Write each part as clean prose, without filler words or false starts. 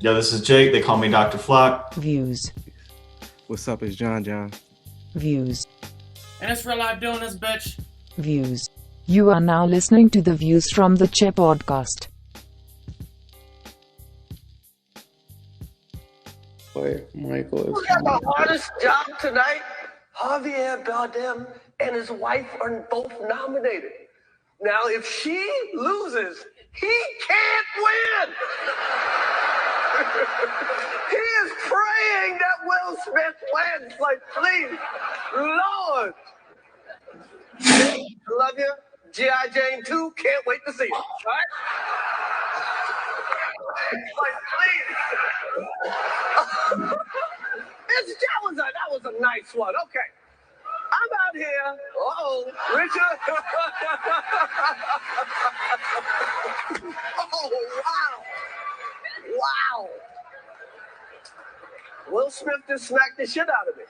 Yo, this is Jake. They call me Dr. Flock. Views. What's up? It's John. Views. And it's real life doing this, bitch. Views. You are now listening to the Views from the Chair podcast. Wait, Michael Who is. got the hardest job tonight? Javier Bardem and his wife are both nominated. Now, if she loses, he can't win. He is praying that Will Smith wins. Like, please, Lord. Love you. G.I. Jane 2, can't wait to see it. All right? Like, please. That was a nice one. Okay. I'm out here. Richard. Oh, wow. Will Smith just smacked the shit out of me.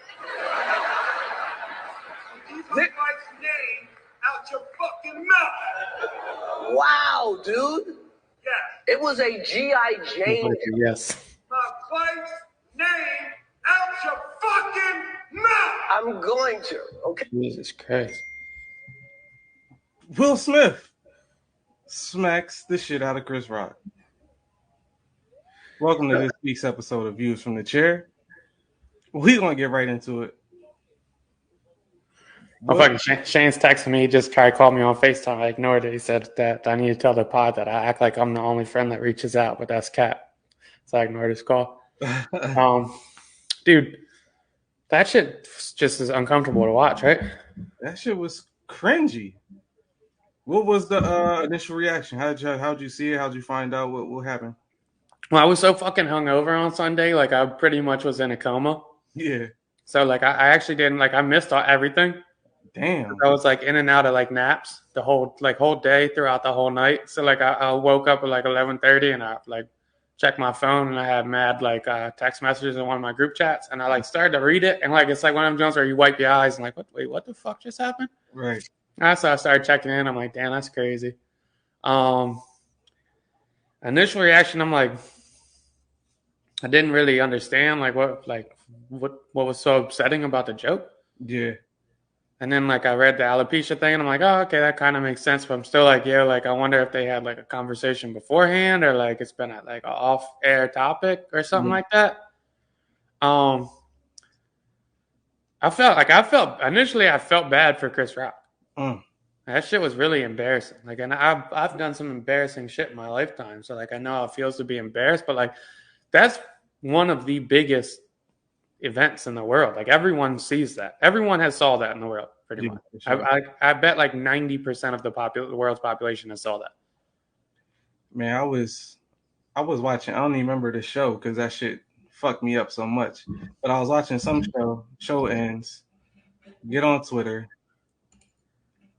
Keep my wife's name out your fucking mouth. Wow, dude. Yes. It was a G.I. Jane. Yes. My wife's name out your fucking mouth. I'm going to, okay? Jesus Christ. Will Smith smacks the shit out of Chris Rock. Welcome to this week's episode of Views from the Chair. We're going to get right into it. Oh, fucking Shane's texting me. He just tried to call me on FaceTime. I ignored it. He said that I need to tell the pod that I act like I'm the only friend that reaches out, but that's Cap. So I ignored his call. Dude, that shit just is uncomfortable to watch, right? That shit was cringy. What was the initial reaction? How'd you see it? How'd you find out what happened? Well, I was so fucking hungover on Sunday. Like, I pretty much was in a coma. Yeah. So, like, I actually didn't, like, I missed everything. Damn. I was, like, in and out of, like, naps the whole day throughout the whole night. So, like, I woke up at, like, 11:30 and I, like, checked my phone and I had mad, like, text messages in one of my group chats. And I, like, started to read it. And, like, it's like one of them Jones where you wipe your eyes and, like, wait, what the fuck just happened? Right. So I started checking in. I'm like, damn, that's crazy. Initial reaction, I'm like, I didn't really understand, like, what was so upsetting about the joke. Yeah. And then, like, I read the alopecia thing, and I'm like, oh, okay, that kind of makes sense. But I'm still like, yeah, like, I wonder if they had, like, a conversation beforehand or, like, it's been, like, an off-air topic or something like that. I felt bad for Chris Rock. That shit was really embarrassing. Like, and I've done some embarrassing shit in my lifetime. So, like, I know how it feels to be embarrassed, but, like, that's one of the biggest events in the world. Like, everyone sees that. Everyone has saw that in the world, pretty much. Sure. I bet like 90% of the world's population has saw that. Man, I was watching. I don't even remember the show because that shit fucked me up so much. But I was watching some show ends, get on Twitter,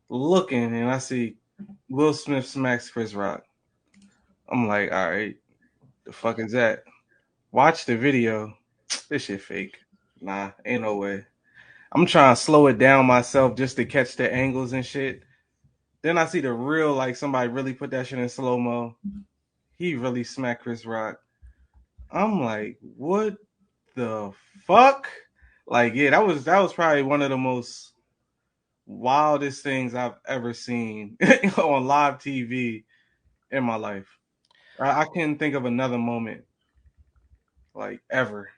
looking, and I see Will Smith smacks Chris Rock. I'm like, all right, the fuck is that? Watch the video. This shit fake. Nah, ain't no way. I'm trying to slow it down myself just to catch the angles and shit. Then I see the real, like, somebody really put that shit in slow-mo. He really smacked Chris Rock. I'm like, what the fuck? Like, yeah, that was probably one of the most wildest things I've ever seen on live TV in my life. I can't think of another moment, like, ever.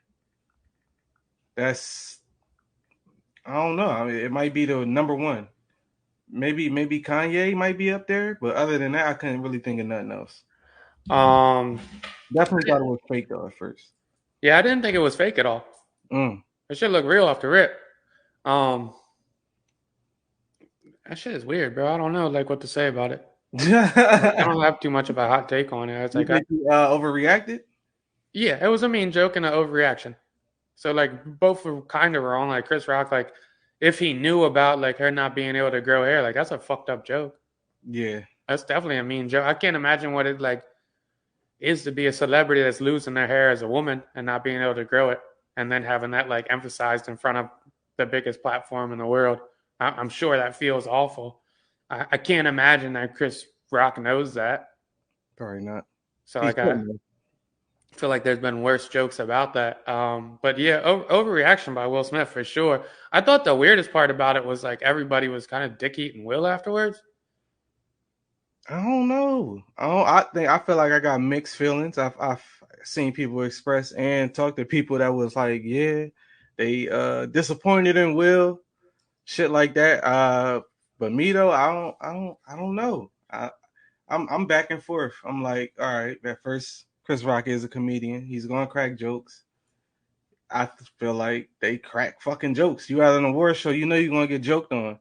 That's, I don't know. I mean, it might be the number one. Maybe Kanye might be up there, but other than that, I couldn't really think of nothing else. Definitely thought it was fake though at first. Yeah, I didn't think it was fake at all. It should look real off the rip. That shit is weird, bro. I don't know, like, what to say about it. I don't have too much of a hot take on it. It's like, you overreacted? Yeah, it was a mean joke and an overreaction. So, like, both were kind of wrong. Like, Chris Rock, like, if he knew about, like, her not being able to grow hair, like, that's a fucked up joke. Yeah. That's definitely a mean joke. I can't imagine what it, like, is to be a celebrity that's losing their hair as a woman and not being able to grow it and then having that, like, emphasized in front of the biggest platform in the world. I'm sure that feels awful. I can't imagine that Chris Rock knows that. Probably not. So, like, I feel like there's been worse jokes about that. But yeah, overreaction by Will Smith for sure. I thought the weirdest part about it was like everybody was kind of dick eating Will afterwards. I don't know. I feel like I got mixed feelings. I've seen people express and talk to people that was like, yeah, they disappointed in Will, shit like that. But me though, I don't know. I'm back and forth. I'm like, all right, at first Chris Rock is a comedian. He's gonna crack jokes. I feel like they crack fucking jokes. You at an award show, you know you're gonna get joked on.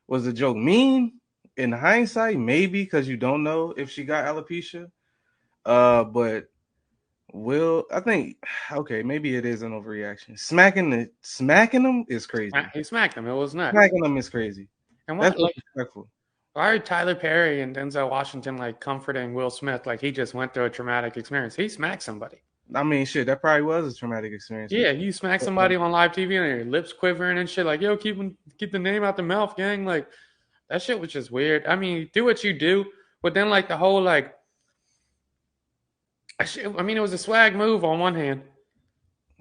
Was the joke mean? In hindsight, maybe because you don't know if she got alopecia. But I think okay, maybe it is an overreaction. Smacking them is crazy. He smacked him. It was nuts. Smacking them is crazy. And what, That's like, disrespectful. why are Tyler Perry and Denzel Washington like comforting Will Smith like he just went through a traumatic experience? He smacked somebody. I mean, shit, that probably was a traumatic experience. Yeah, you smack somebody on live TV and your lips quivering and shit. Like, yo, keep the name out the mouth, gang. Like, that shit was just weird. I mean, do what you do, but then like the whole like, I mean, it was a swag move on one hand.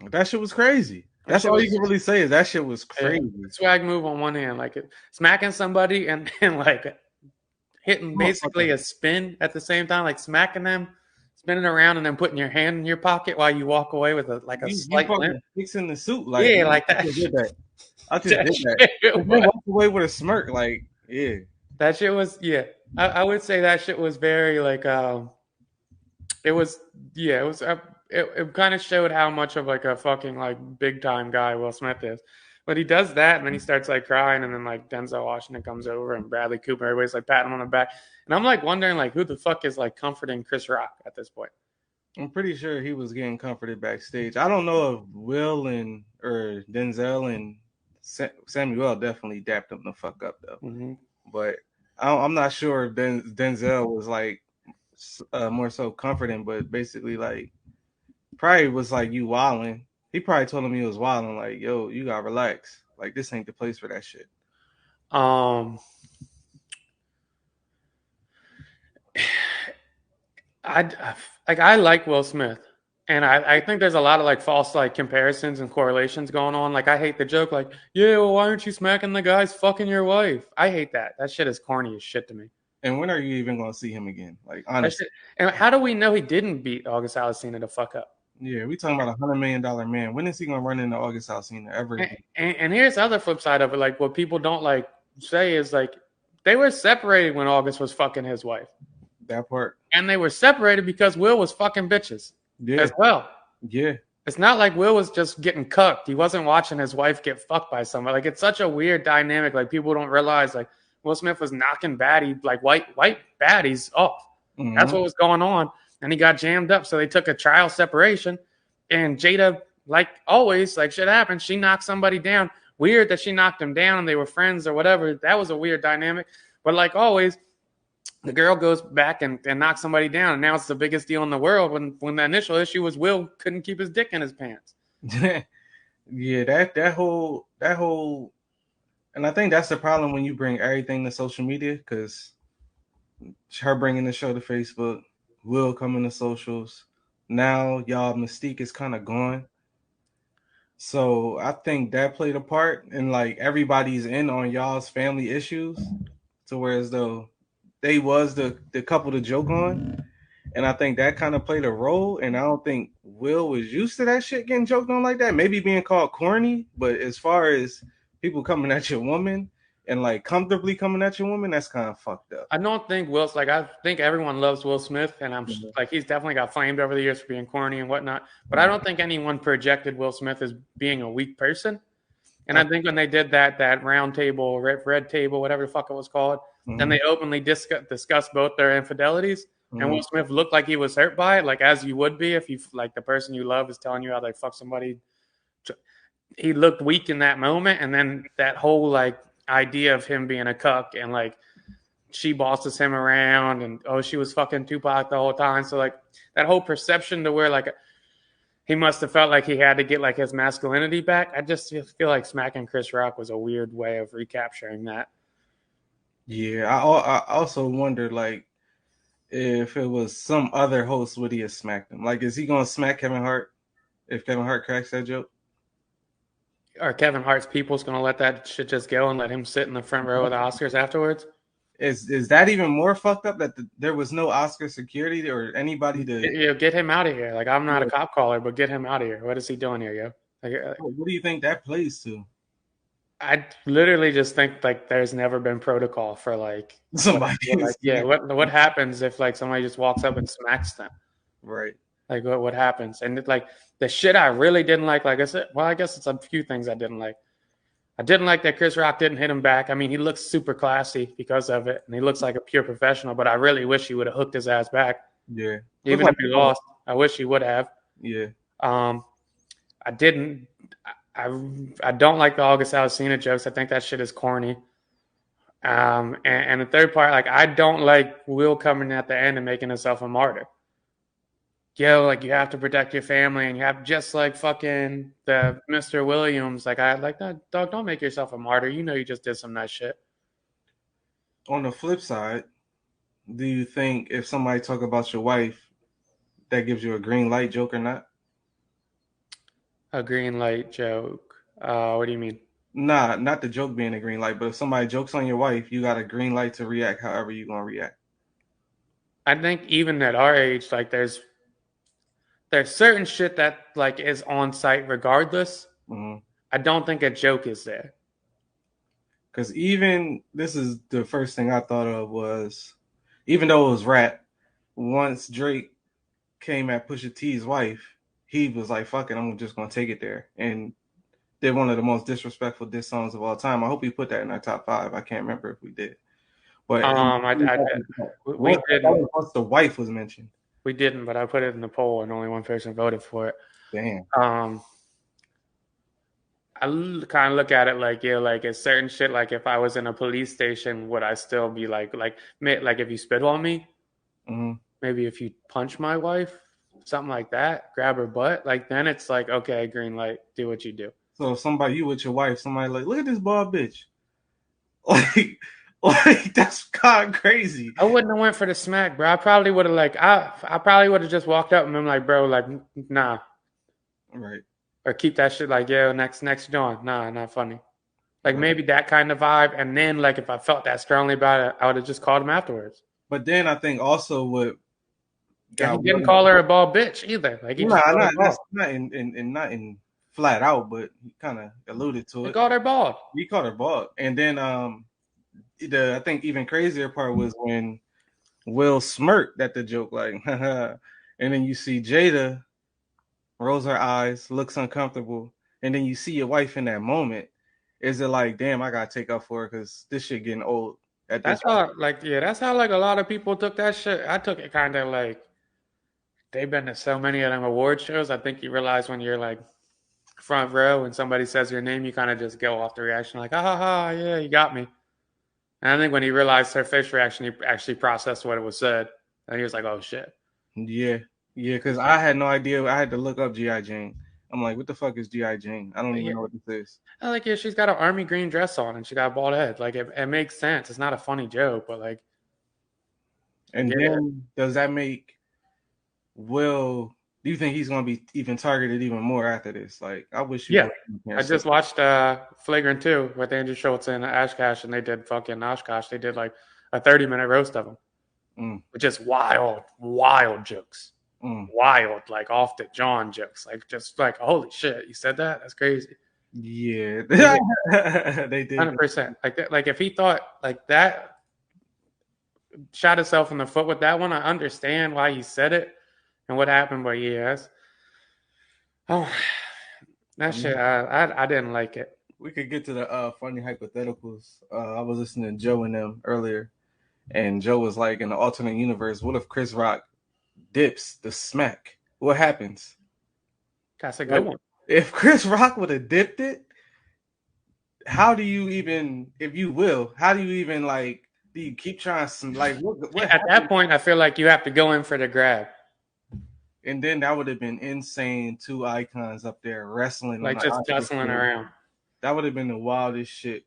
That shit was crazy. That's all you can really say is that shit was crazy. Swag move on one hand, like smacking somebody and then like hitting basically a spin at the same time, like smacking them, spinning around, and then putting your hand in your pocket while you walk away with a slight limp. Fixing the suit, like yeah, like that. I just did that. They walked away with a smirk, like yeah. That shit was I would say that shit was very like it kind of showed how much of like a fucking like big time guy Will Smith is. But he does that and then he starts like crying and then like Denzel Washington comes over and Bradley Cooper, everybody's like patting him on the back. And I'm like wondering like who the fuck is like comforting Chris Rock at this point. I'm pretty sure he was getting comforted backstage. I don't know if Will or Denzel and Samuel definitely dapped him the fuck up though. Mm-hmm. But I'm not sure if Denzel was like more so comforting, but basically like probably was like you wilding. He probably told him he was wilding, like, yo, you gotta relax. Like this ain't the place for that shit. I like Will Smith. And I think there's a lot of like false like comparisons and correlations going on. Like I hate the joke, like, yeah, well, why aren't you smacking the guys fucking your wife? I hate that. That shit is corny as shit to me. And when are you even gonna see him again? Like honestly. And how do we know he didn't beat August Alsina to fuck up? Yeah, we talking about $100 million man. When is he gonna run into August Alsina ever again? And here's the other flip side of it. Like what people don't like say is like they were separated when August was fucking his wife. That part. And they were separated because Will was fucking bitches. Yeah. As well. Yeah. It's not like Will was just getting cucked. He wasn't watching his wife get fucked by somebody. Like it's such a weird dynamic. Like people don't realize like Will Smith was knocking white baddies off. Mm-hmm. That's what was going on. And he got jammed up. So they took a trial separation. And Jada, like always, like shit happened. She knocked somebody down. Weird that she knocked him down and they were friends or whatever. That was a weird dynamic. But like always, the girl goes back and knocks somebody down, and now it's the biggest deal in the world. When the initial issue was Will couldn't keep his dick in his pants. Yeah, that whole, and I think that's the problem when you bring everything to social media, because her bringing the show to Facebook, Will coming to socials, now y'all mystique is kind of gone. So I think that played a part, and like everybody's in on y'all's family issues, to where as though they was the couple to joke on. And I think that kind of played a role. And I don't think Will was used to that shit getting joked on like that. Maybe being called corny. But as far as people coming at your woman and like comfortably coming at your woman, that's kind of fucked up. I don't think Will's like, I think everyone loves Will Smith. And I'm like, he's definitely got flamed over the years for being corny and whatnot. But I don't think anyone projected Will Smith as being a weak person. And I think when they did that round table, red table, whatever the fuck it was called, and they openly discussed both their infidelities. And Will Smith looked like he was hurt by it, like as you would be if you like the person you love is telling you how they fuck somebody. He looked weak in that moment, and then that whole like idea of him being a cuck and like she bosses him around, and she was fucking Tupac the whole time. So like that whole perception to where like he must have felt like he had to get like his masculinity back. I just feel like smacking Chris Rock was a weird way of recapturing that. Yeah, I also wondered, like, if it was some other host, would he have smacked him? Like, is he gonna smack Kevin Hart if Kevin Hart cracks that joke? Or Kevin Hart's people's gonna let that shit just go and let him sit in the front row of the Oscars afterwards? Is that even more fucked up that there was no Oscar security or anybody to? Get him out of here. Like, I'm not a cop caller, but get him out of here. What is he doing here, yo? Like, What do you think that plays to? I literally just think like there's never been protocol for like Somebody, what happens if like somebody just walks up and smacks them? right? Like what happens? And like the shit I really didn't like I said, well, I guess it's a few things I didn't like. I didn't like that Chris Rock didn't hit him back. I mean, he looks super classy because of it, and he looks like a pure professional. But I really wish he would have hooked his ass back. Yeah, Even if he lost, I wish he would have. Yeah. I didn't. I don't like the August Alsina jokes. I think that shit is corny. And the third part, like I don't like Will coming at the end and making himself a martyr. Yo, like you have to protect your family, and you have just like fucking the Mr. Williams. Like I like that dog. Don't make yourself a martyr. You know you just did some nice shit. On the flip side, do you think if somebody talk about your wife, that gives you a green light joke or not? A green light joke. What do you mean? Nah, not the joke being a green light, but if somebody jokes on your wife, you got a green light to react however you're gonna react. I think even at our age, like there's certain shit that like is on site regardless. Mm-hmm. I don't think a joke is there. Because even this is the first thing I thought of was, even though it was rap, once Drake came at Pusha T's wife, he was like, "Fuck it, I'm just gonna take it there," and did one of the most disrespectful diss songs of all time. I hope we put that in our top 5. I can't remember if we did, but we didn't. Once the wife was mentioned, we didn't. But I put it in the poll, and only one person voted for it. Damn. I kind of look at it like, yeah, like it's certain shit. Like if I was in a police station, would I still be like if you spit on me, mm-hmm. Maybe if you punch my wife, something like that, grab her butt, like then it's like, okay, green light, do what you do. So if somebody, you with your wife, somebody like, look at this bald bitch, like that's kind of crazy. I wouldn't have went for the smack, bro. I probably would have I probably would have just walked up and been like, bro, like nah, right. Or keep that shit like, yo, next John. Nah, not funny. Like maybe that kind of vibe. And then like if I felt that strongly about it, I would have just called him afterwards. But then I think also what he didn't call her a bald bitch either. Like he not in flat out, but he kind of alluded to it. He called her bald. He called her bald. And then I think even crazier part was when Will smirked at the joke, like, and then you see Jada rolls her eyes, looks uncomfortable, and then you see your wife in that moment. Is it like, damn, I gotta take up for her because this shit getting old? That's how like a lot of people took that shit. I took it kind of like they've been to so many of them award shows. I think you realize when you're like front row and somebody says your name, you kind of just go off the reaction like, ha, yeah, you got me. And I think when he realized her face reaction, he actually processed what it was said, and he was like, oh shit. Yeah, because I had no idea. I had to look up G.I. Jane. I'm like, what the fuck is G.I. Jane? I don't even know what this is. I like, yeah, she's got an army green dress on and she got a bald head. Like, it makes sense. It's not a funny joke, but like. And then does that make Will? Do you think he's going to be even targeted even more after this? Like, I wish you. Yeah, I just watched Flagrant 2 with Andrew Schultz and Oshkosh, and they did fucking Oshkosh. They did like a 30-minute roast of him, with just wild jokes. Wild, like off the John jokes, like just like, holy shit, you said that? That's crazy. Yeah, they did 100%. Like that, like if he thought like that, shot himself in the foot with that one. I understand why he said it and what happened, but yes, that shit, I didn't like it. We could get to the funny hypotheticals. I was listening to Joe and them earlier, and Joe was like, in the alternate universe, what if Chris Rock dips the smack? What happens? That's a good one. If Chris Rock would have dipped it, how do you even, if you will, how do you even like, do you keep trying to like what at that point I feel like you have to go in for the grab. And then that would have been insane. 2 icons up there wrestling, like just jostling around. That would have been the wildest shit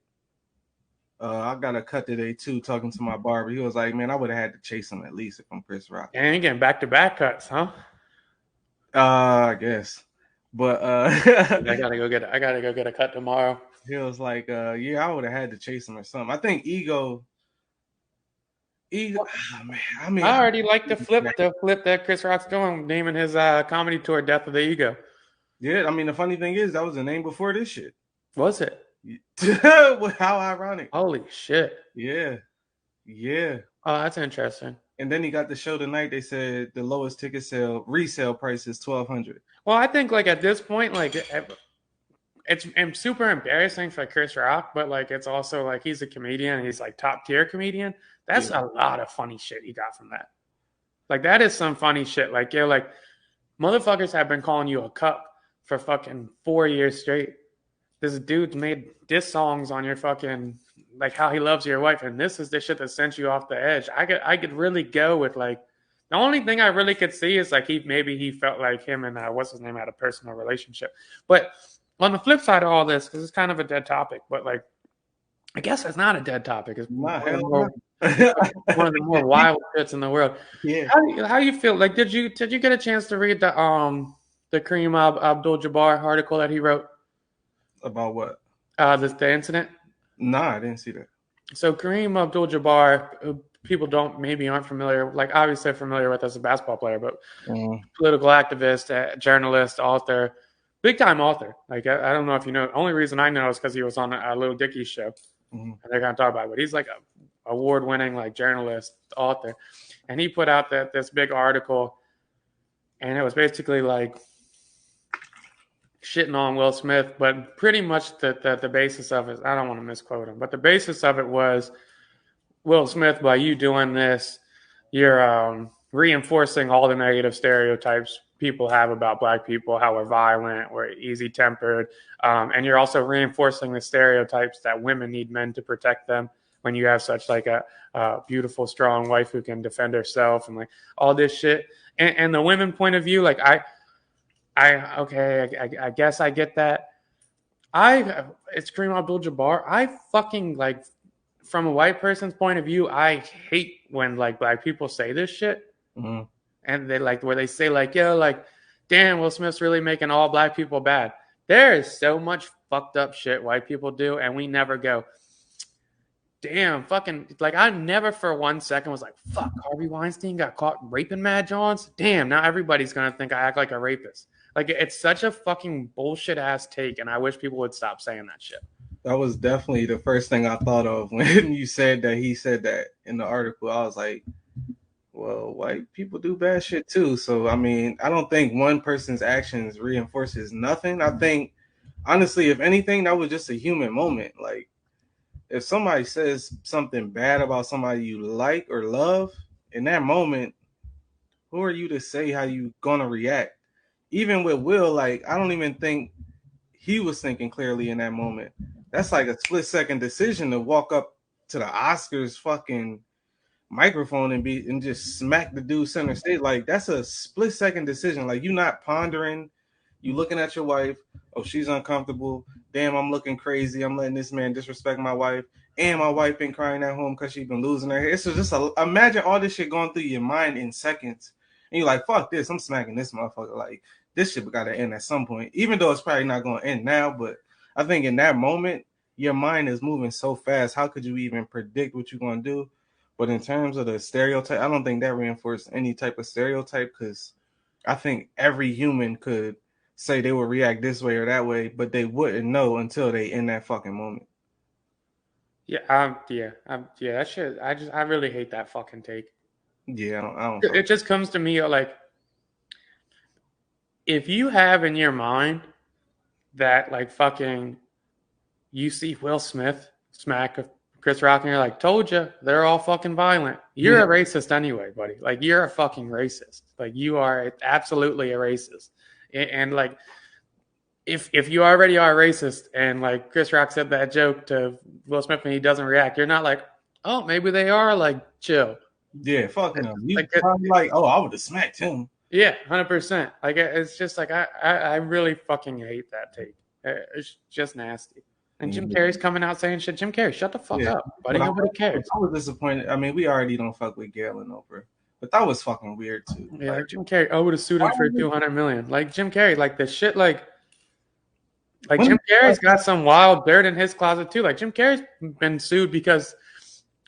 I got a cut today too. Talking to my barber, he was like, "Man, I would have had to chase him at least if I'm Chris Rock." And again, back-to-back cuts, huh? I guess, but I gotta go get a cut tomorrow. he was like, "Yeah, I would have had to chase him or something." I think ego. Oh, man, I mean, I already like the flip that Chris Rock's doing, naming his comedy tour "Death of the Ego." Yeah, I mean, the funny thing is that was the name before this shit. Was it? How ironic! Holy shit! Yeah. Oh, that's interesting. And then he got the show tonight. They said the lowest ticket resale price is $1,200. Well, I think like at this point, like it's super embarrassing for Chris Rock, but like it's also like he's a comedian. He's like top tier comedian. That's a lot of funny shit he got from that. Like that is some funny shit. Like you're like motherfuckers have been calling you a cuck for fucking 4 years straight. This dude's made diss songs on your fucking like how he loves your wife, and this is the shit that sent you off the edge. I could really go with like the only thing I really could see is like he felt like him and what's his name had a personal relationship. But on the flip side of all this, because it's kind of a dead topic, but like I guess it's not a dead topic. It's one of the more wild shits in the world. Yeah. How you feel? Like did you get a chance to read the Kareem Abdul-Jabbar article that he wrote about what? The incident? Nah, I didn't see that. So Kareem Abdul-Jabbar, who people aren't familiar, like obviously familiar with as a basketball player, but political activist, journalist, author, big time author. Like I don't know if you know. Only reason I know is because he was on a Lil Dicky show, and they're gonna talk about it. But he's like a award-winning like journalist, author, and he put out this big article, and it was basically like shitting on Will Smith, but pretty much the basis of it, I don't want to misquote him, but the basis of it was Will Smith, by you doing this, you're reinforcing all the negative stereotypes people have about black people, how we're violent, we're easy-tempered, and you're also reinforcing the stereotypes that women need men to protect them when you have such like a beautiful, strong wife who can defend herself and like all this shit. And the women point of view, like I guess I get that. It's Kareem Abdul-Jabbar. I fucking like, from a white person's point of view, I hate when like black people say this shit, and they like where they say like, yo, like, damn, Will Smith's really making all black people bad. There is so much fucked up shit white people do, and we never go, damn, fucking, like I never for 1 second was like, fuck, Harvey Weinstein got caught raping Mad Johns. Damn, now everybody's gonna think I act like a rapist. Like, it's such a fucking bullshit-ass take, and I wish people would stop saying that shit. That was definitely the first thing I thought of when you said that he said that in the article. I was like, well, white people do bad shit too. So, I mean, I don't think one person's actions reinforces nothing. I think, honestly, if anything, that was just a human moment. Like, if somebody says something bad about somebody you like or love, in that moment, who are you to say how you gonna react? Even with Will, like, I don't even think he was thinking clearly in that moment. That's like a split-second decision to walk up to the Oscars fucking microphone and just smack the dude center stage. Like, that's a split-second decision. Like, you not pondering. You looking at your wife. Oh, she's uncomfortable. Damn, I'm looking crazy. I'm letting this man disrespect my wife. And my wife been crying at home because she's been losing her hair. It's just imagine all this shit going through your mind in seconds. And you're like, fuck this. I'm smacking this motherfucker. Like, this shit got to end at some point, even though it's probably not going to end now. But I think in that moment, your mind is moving so fast. How could you even predict what you're going to do? But in terms of the stereotype, I don't think that reinforced any type of stereotype, because I think every human could say they would react this way or that way, but they wouldn't know until they in that fucking moment. Yeah, that shit. I really hate that fucking take. Yeah, I don't. It just comes to me like, if you have in your mind that like fucking you see Will Smith smack Chris Rock and you're like, told you, they're all fucking violent. You're a racist anyway, buddy. Like, you're a fucking racist. Like, you are absolutely a racist. And like, if you already are racist and like Chris Rock said that joke to Will Smith and he doesn't react, you're not like, oh, maybe they are like chill. Yeah, fuck him. You probably like, oh, I would have smacked him. Yeah, 100%. Like, it's just like I really fucking hate that take. It's just nasty. And Jim Carrey's coming out saying shit. Jim Carrey, shut the fuck up, buddy. But Nobody cares. I was disappointed. I mean, we already don't fuck with Gail and Oprah, but that was fucking weird too. Yeah, like Jim Carrey. I would have sued him for $200 million. Like Jim Carrey, like the shit, like Jim Carrey's got some wild dirt in his closet too. Like Jim Carrey's been sued because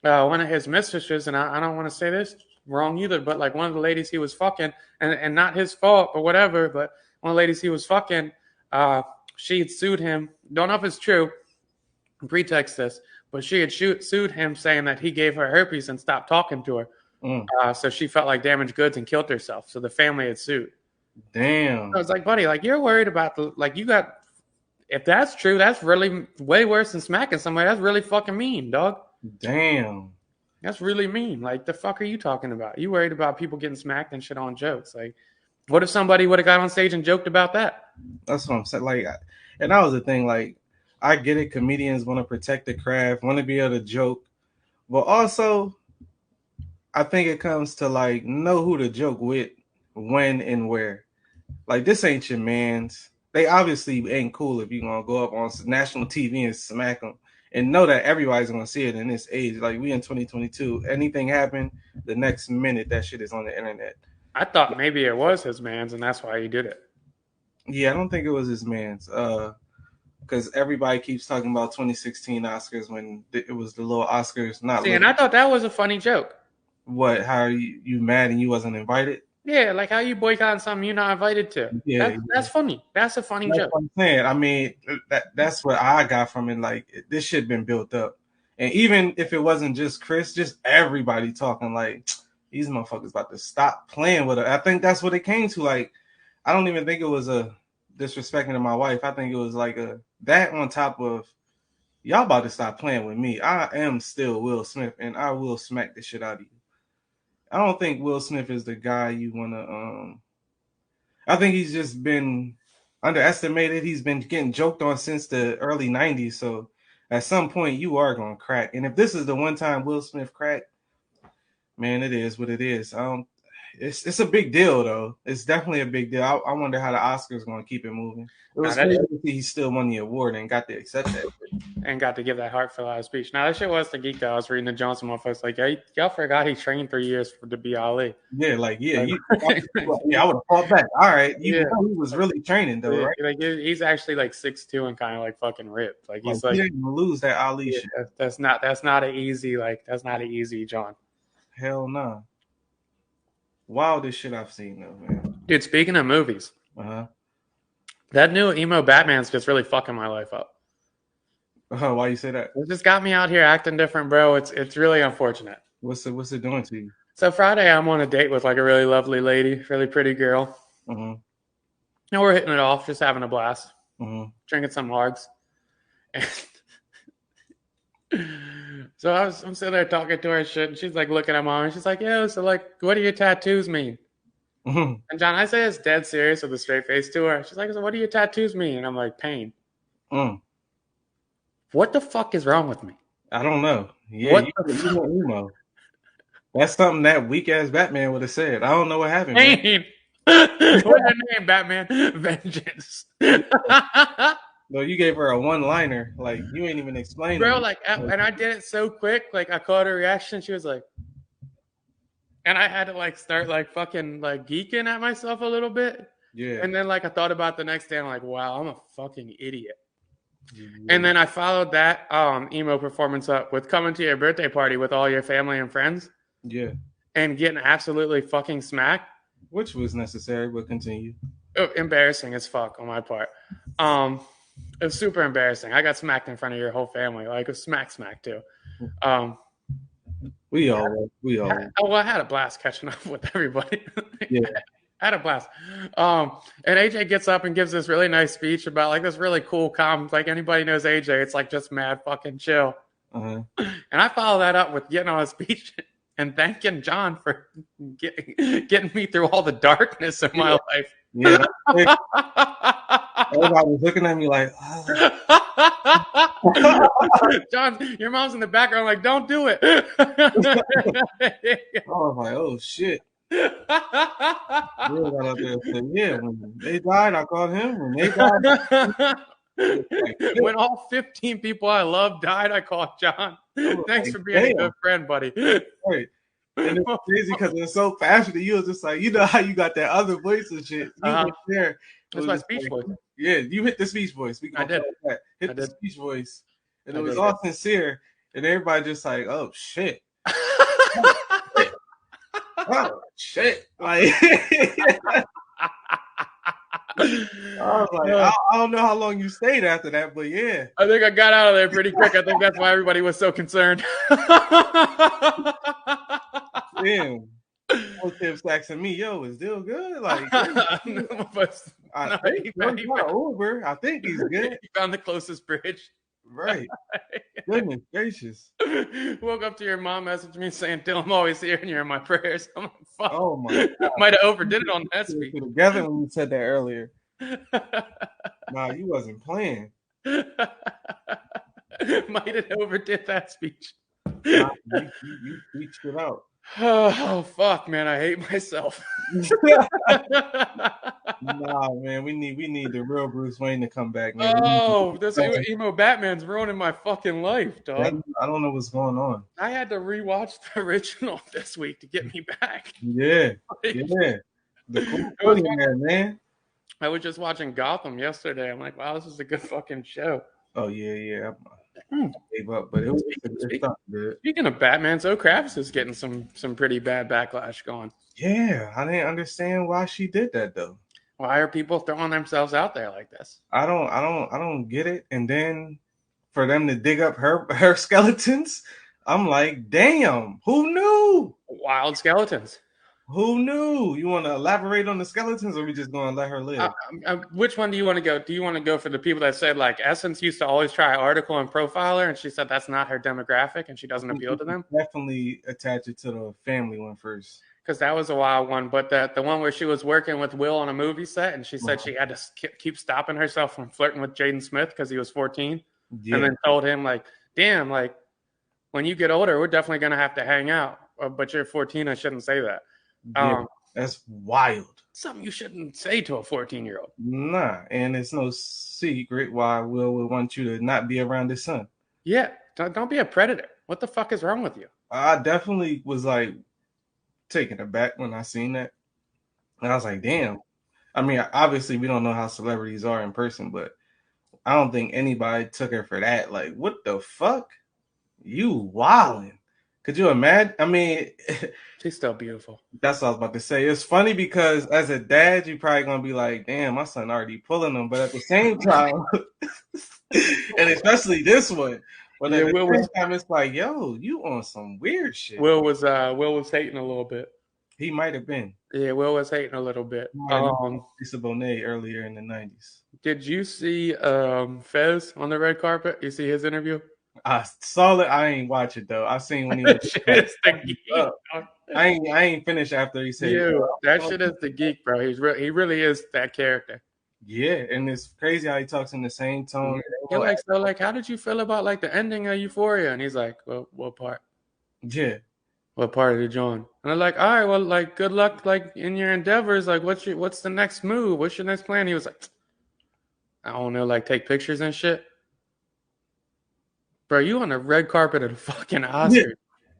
one of his mistresses, and I don't want to say this wrong either, but like one of the ladies he was fucking, and not his fault or whatever, but one of the ladies he was fucking, she had sued him. Don't know if it's true. Pretext this, but she had sued him saying that he gave her herpes and stopped talking to her. So she felt like damaged goods and killed herself. So the family had sued. Damn. I was like, buddy, like you're worried about if that's true, that's really way worse than smacking somebody. That's really fucking mean, dog. Damn. That's really mean. Like, the fuck are you talking about? You worried about people getting smacked and shit on jokes. Like, what if somebody would have got on stage and joked about that? That's what I'm saying. Like, and that was the thing. Like, I get it. Comedians want to protect the craft, want to be able to joke. But also, I think it comes to, like, know who to joke with, when, and where. Like, this ain't your man's. They obviously ain't cool if you're going to go up on national TV and smack them. And know that everybody's going to see it in this age. Like, we in 2022. Anything happen, the next minute, that shit is on the internet. I thought maybe it was his man's, and that's why he did it. Yeah, I don't think it was his man's. Because everybody keeps talking about 2016 Oscars when it was the little Oscars. And I thought that was a funny joke. What? How you mad and you wasn't invited? Yeah, like how you boycotting something you're not invited to. Yeah, that's funny. That's a funny joke. What I'm saying. I mean, that's what I got from it. Like, this shit been built up. And even if it wasn't just Chris, just everybody talking like, these motherfuckers about to stop playing with her. I think that's what it came to. Like, I don't even think it was a disrespecting to my wife. I think it was like that on top of, y'all about to stop playing with me. I am still Will Smith, and I will smack the shit out of you. I don't think Will Smith is the guy you want to. I think he's just been underestimated. He's been getting joked on since the early 90s. So at some point, you are going to crack. And if this is the one time Will Smith cracked, man, it is what it is. It's a big deal, though. It's definitely a big deal. I wonder how the Oscars going to keep it moving. It was crazy to see he still won the award and got to accept that. And got to give that heartfelt speech. Now, that shit was the geek. I was reading the Johnson motherfuckers like, y'all forgot he trained 3 years to be Ali. Yeah, like, yeah, I would have fought back. All right. You know he was really training, though, right? Like, he's actually like 6'2" and kind of like fucking ripped. Like, he's like, he didn't lose that Ali shit. That's not an easy John. Hell no. Wildest shit I've seen, though, man. Dude, speaking of movies, that new Emo Batman's just really fucking my life up. Why you say that? It just got me out here acting different, bro. It's really unfortunate. What's it doing to you? So Friday, I'm on a date with like a really lovely lady, really pretty girl. And we're hitting it off, just having a blast, drinking some margs. So I'm sitting there talking to her and shit, and she's like looking at mom, and she's like, "Yo, so like, what do your tattoos mean?" And John, I say it's dead serious with a straight face to her. She's like, "So what do your tattoos mean?" And I'm like, "Pain." What the fuck is wrong with me? I don't know. Yeah, you know emo. That's something that weak ass Batman would have said. I don't know what happened. Pain. What's her name, Batman? Vengeance. No, you gave her a one-liner. Like, you ain't even explained. Bro, like, and I did it so quick. Like, I caught her reaction. She was like, and I had to like start like fucking like geeking at myself a little bit. Yeah. And then like I thought about the next day. I'm like, wow, I'm a fucking idiot. And then I followed that emo performance up with coming to your birthday party with all your family and friends. Yeah. And getting absolutely fucking smacked. Which was necessary, but continue. Embarrassing as fuck on my part. It was super embarrassing. I got smacked in front of your whole family. Like, it was smack too. We all. I had a blast catching up with everybody. Yeah. I had a blast. And AJ gets up and gives this really nice speech about like this really cool, calm, like anybody knows AJ, it's like just mad fucking chill. And I follow that up with getting on a speech and thanking John for getting me through all the darkness in my life. Yeah. Everybody was looking at me like, John, your mom's in the background like, don't do it. I was like, oh shit. Yeah, when they died, I called him. When they died, Like, When all 15 people I love died, I called John. Thanks like, for being a damn. good friend, buddy. right. And it's crazy because it was so passionate. You was just like, you know how you got that other voice and shit. You went there. It That's was my just speech like, voice. yeah, you hit the speech voice. We I gonna did. call it that. Hit I the did. speech voice. And I it was did. all sincere. And everybody just like, oh shit. Oh shit. Like I was like, I don't know how long you stayed after that, but yeah. I think I got out of there pretty quick. I think that's why everybody was so concerned. Damn. Tim Saxon me, yo, is Dill good? Like, I think he got Uber. I think he's good. He found the closest bridge. Right. Goodness gracious. Woke up to your mom message me saying, Dill, I'm always here and you're in my prayers. I'm like, fuck. Oh my God. Might have overdid it on that speech. Together when you said that earlier. Nah, you wasn't playing. Might have overdid that speech. Nah, you reached it out. Oh fuck, man! I hate myself. Nah, man, we need the real Bruce Wayne to come back, man. Oh, this Emo Batman's ruining my fucking life, dog. I don't know what's going on. I had to rewatch the original this week to get me back. Yeah, yeah. The cool man. I was just watching Gotham yesterday. I'm like, wow, this is a good fucking show. Oh yeah. I gave up, but it was good. Speaking of Batman, Zoe Kravitz is getting some pretty bad backlash going. Yeah, I didn't understand why she did that though. Why are people throwing themselves out there like this? I don't get it. And then for them to dig up her skeletons, I'm like, damn, who knew? Wild skeletons. Who knew? You want to elaborate on the skeletons, or are we just going to let her live? Which one do you want to go? Do you want to go for the people that said, like, Essence used to always try article and profiler, and she said that's not her demographic, and she doesn't appeal to them? Definitely attach it to the family one first. Because that was a wild one. But the one where she was working with Will on a movie set, and she said she had to keep stopping herself from flirting with Jaden Smith because he was 14. Yeah. And then told him, like, damn, like, when you get older, we're definitely going to have to hang out. But you're 14, I shouldn't say that. Yeah, that's wild. Something you shouldn't say to a 14-year-old. Nah, and it's no secret why Will would want you to not be around his son. Yeah, don't be a predator. What the fuck is wrong with you? I definitely was like taken aback when I seen that. And I was like, damn. I mean, obviously we don't know how celebrities are in person, but I don't think anybody took her for that. Like, what the fuck? You wildin'. Could you imagine? I mean, she's still beautiful. That's what I was about to say. It's funny because as a dad, you're probably going to be like, damn, my son already pulling them. But at the same time, and especially this one, but at the same time, it's like, yo, you on some weird shit. Will was hating a little bit. He might have been. Yeah, Will was hating a little bit. Lisa Bonet earlier in the 90s. Did you see Fez on the red carpet? You see his interview? I saw it. I ain't watch it though. I seen when he was I ain't finished after he said that shit is the geek, bro. He really is that character. Yeah, and it's crazy how he talks in the same tone. You're like, so like, how did you feel about like the ending of Euphoria? And he's like, well, what part? Yeah. What part did you join? And I'm like, all right, well, like, good luck, like in your endeavors. Like, what's the next move? What's your next plan? He was like, I don't know, like take pictures and shit. Bro, you on the red carpet at a fucking Oscar. Yeah.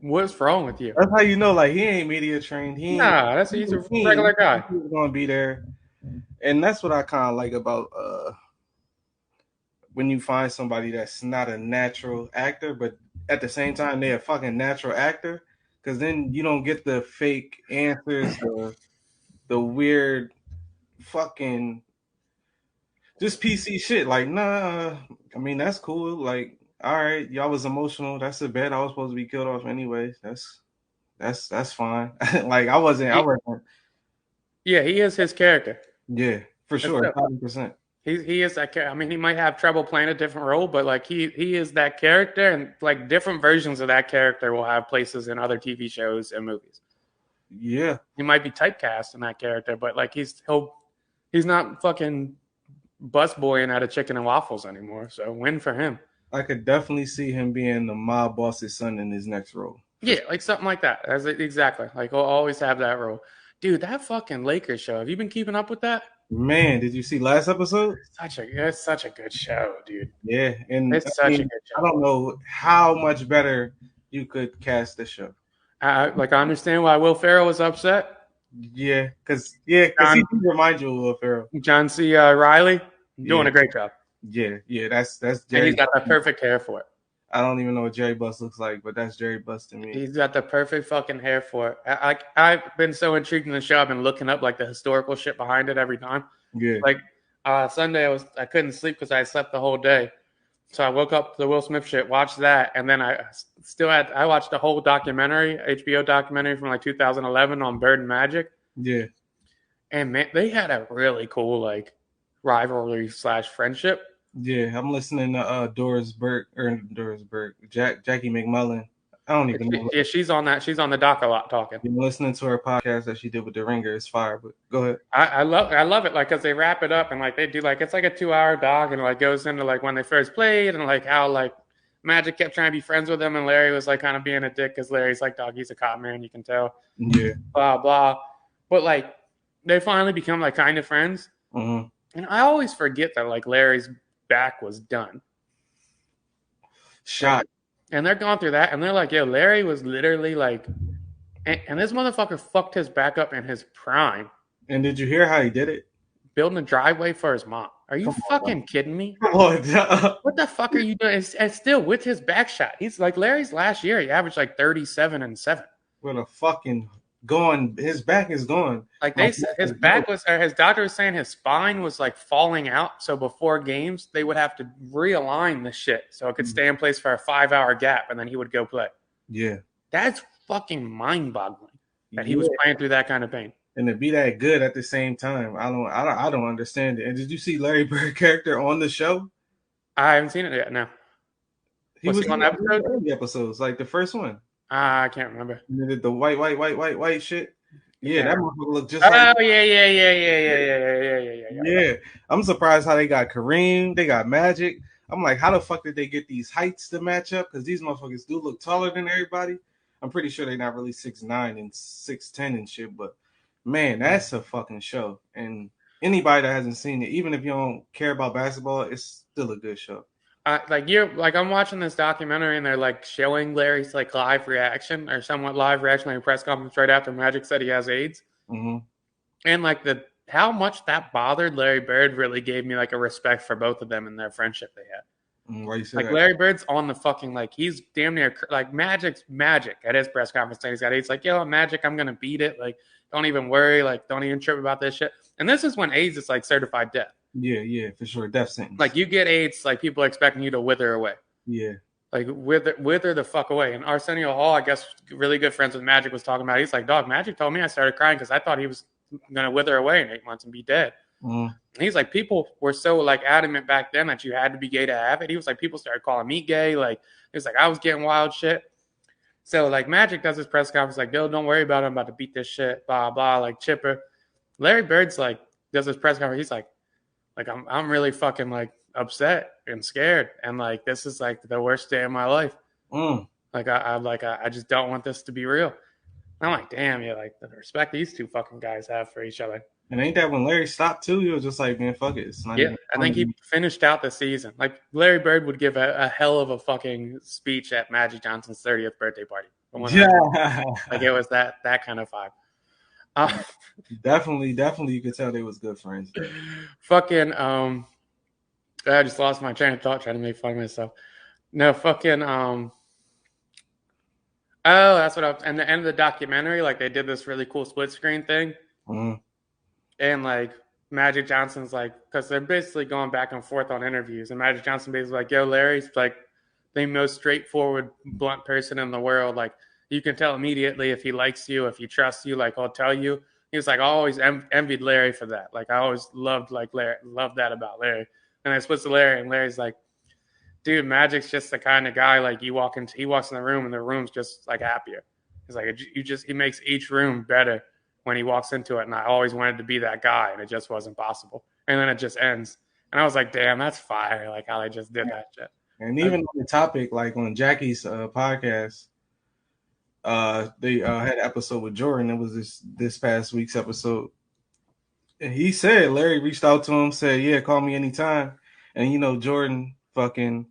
What's wrong with you? That's how you know, like, he ain't media trained. He's a regular guy. He's going to be there. And that's what I kind of like about when you find somebody that's not a natural actor, but at the same time, they're a fucking natural actor. Because then you don't get the fake answers, the weird fucking just PC shit. Like, nah, I mean, that's cool. Like, all right, y'all was emotional. That's a bet. I was supposed to be killed off anyways. That's fine. Like I wasn't. Yeah, he is his character. Yeah, for sure, 100%. He is that character. I mean, he might have trouble playing a different role, but like he is that character, and like different versions of that character will have places in other TV shows and movies. Yeah, he might be typecast in that character, but like he's not fucking busboying out of chicken and waffles anymore. So win for him. I could definitely see him being the mob boss's son in his next role. Yeah, like something like that. Exactly. Like he'll always have that role. Dude, that fucking Lakers show. Have you been keeping up with that? Man, did you see last episode? It's such a good show, dude. Yeah, and It's such a good show. I don't know how much better you could cast the show. I understand why Will Ferrell was upset. Yeah, because he reminds you of Will Ferrell. John C. Riley doing a great job. Yeah, that's Jerry. And he's got the perfect hair for it. I don't even know what Jerry Buss looks like, but that's Jerry Buss to me. He's got the perfect fucking hair for it. I've been so intrigued in the show. I've been looking up like the historical shit behind it every time. Yeah. Like Sunday, I couldn't sleep because I slept the whole day. So I woke up to the Will Smith shit, watched that, and then I watched a whole documentary, HBO documentary from like 2011 on Bird and Magic. Yeah. And man, they had a really cool like rivalry / friendship. Yeah, I'm listening to Jackie McMullen. I don't even know. Yeah, she's on that. She's on the doc a lot talking. I'm listening to her podcast that she did with The Ringer. It's fire, but go ahead. I love it, like, because they wrap it up and like they do like it's like a 2-hour doc and like goes into like when they first played and like how like Magic kept trying to be friends with him and Larry was like kind of being a dick because Larry's like, dog, he's a cop man, you can tell. Yeah. Blah blah, but like they finally become like kind of friends. Mm-hmm. And I always forget that like Larry's back was done. Shot. And they're going through that, and they're like, yo, Larry was literally like, and this motherfucker fucked his back up in his prime. And did you hear how he did it? Building a driveway for his mom. Are you fucking kidding me? Come on. What the fuck are you doing? And still with his back shot. He's like Larry's last year, he averaged like 37 and 7. With a fucking going, his back is gone. Like his back was, or his doctor was saying his spine was like falling out. So before games, they would have to realign the shit so it could stay in place for a 5-hour gap, and then he would go play. Yeah, that's fucking mind-boggling that he was playing through that kind of pain, and to be that good at the same time. I don't understand it. And did you see Larry Bird character on the show? I haven't seen it yet. No, he was on early episodes, like the first one. I can't remember. The white shit. Yeah, that motherfucker looked just like. Oh yeah. Yeah. I'm surprised how they got Kareem, they got Magic. I'm like, how the fuck did they get these heights to match up? Because these motherfuckers do look taller than everybody. I'm pretty sure they're not really 6'9" and 6'10" and shit. But man, that's a fucking show. And anybody that hasn't seen it, even if you don't care about basketball, it's still a good show. I'm watching this documentary and they're like showing Larry's like live reaction or somewhat live reaction in a press conference right after Magic said he has AIDS. Mm-hmm. And like how much that bothered Larry Bird really gave me like a respect for both of them and their friendship they had. Why you say like that? Larry Bird's on the fucking like he's damn near like Magic's Magic at his press conference saying he's got AIDS. Like, yo, Magic, I'm gonna beat it. Like, don't even worry. Like, don't even trip about this shit. And this is when AIDS is like certified death. Yeah, for sure. Death sentence. Like you get AIDS, like people are expecting you to wither away. Yeah. Like wither the fuck away. And Arsenio Hall, I guess, really good friends with Magic, was talking about it. He's like, dog, Magic told me I started crying because I thought he was gonna wither away in 8 months and be dead. Mm. And he's like, people were so like adamant back then that you had to be gay to have it. He was like, people started calling me gay. Like he was like, I was getting wild shit. So like Magic does his press conference like, yo, don't worry about it. I'm about to beat this shit. Blah blah. Like Chipper. Larry Bird's like does his press conference. He's like I'm really fucking like upset and scared, and like this is like the worst day of my life. Like I just don't want this to be real. I'm like, damn, yeah, like the respect these two fucking guys have for each other. And ain't that when Larry stopped too? He was just like, man, fuck it. It's not yeah, I think he finished out the season. Like Larry Bird would give a hell of a fucking speech at Magic Johnson's 30th birthday party. Yeah, like it was that kind of vibe. Definitely, you could tell they was good friends. Fucking, I just lost my train of thought trying to make fun of myself. No, fucking, oh, that's what and the end of the documentary, like they did this really cool split screen thing. Mm-hmm. And like Magic Johnson's like, because they're basically going back and forth on interviews, and Magic Johnson basically like, yo, Larry's like the most straightforward, blunt person in the world. Like you can tell immediately if he likes you, if he trusts you, like I'll tell you. He was like, I always envied Larry for that. Like I always loved that about Larry. And I spoke to Larry, and Larry's like, dude, Magic's just the kind of guy like he walks in the room and the room's just like happier. He's like, he makes each room better when he walks into it. And I always wanted to be that guy, and it just wasn't possible. And then it just ends. And I was like, damn, that's fire. Like how they just did that shit. And even on the topic, like on Jackie's podcast, they had an episode with Jordan. It was this past week's episode. And he said Larry reached out to him, said, "Yeah, call me anytime." And Jordan fucking.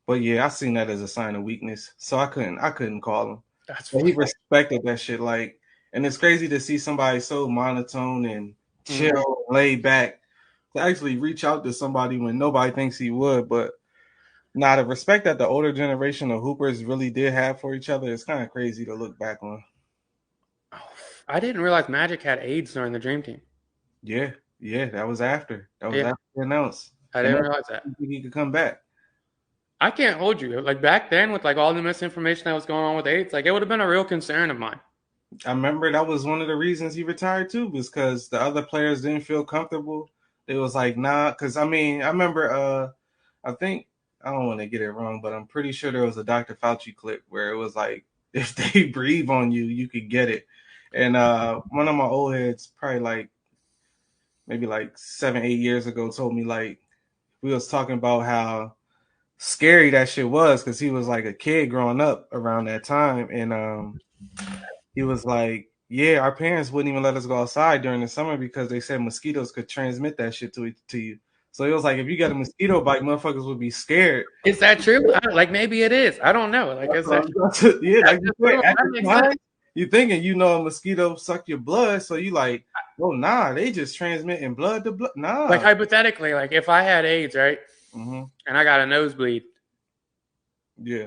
But yeah, I seen that as a sign of weakness, so I couldn't call him. That's But he respected that shit, like, and it's crazy to see somebody so monotone and chill, laid back, to actually reach out to somebody when nobody thinks he would. But now the respect that the older generation of hoopers really did have for each other is kind of crazy to look back on. I didn't realize Magic had AIDS during the Dream Team. Yeah, that was after. That was after they announced. I didn't realize that. He could come back. I can't hold you. Like back then, with like all the misinformation that was going on with AIDS, like it would have been a real concern of mine. I remember that was one of the reasons he retired too, because the other players didn't feel comfortable. It was like, nah, because I remember I think I don't want to get it wrong, but I'm pretty sure there was a Dr. Fauci clip where it was like, if they breathe on you, you could get it. And one of my old heads, probably like maybe like 7-8 years ago, told me, like, we was talking about how scary that shit was, because he was like a kid growing up around that time. And he was like, yeah, our parents wouldn't even let us go outside during the summer because they said mosquitoes could transmit that shit to you. So it was like, if you got a mosquito bite, motherfuckers would be scared. Is that true? Like maybe it is. I don't know. Like, is that yeah, like at the time, you thinking, a mosquito suck your blood, so you like, oh nah, they just transmitting blood to blood. Nah. Like hypothetically, like if I had AIDS, right, and I got a nosebleed, yeah,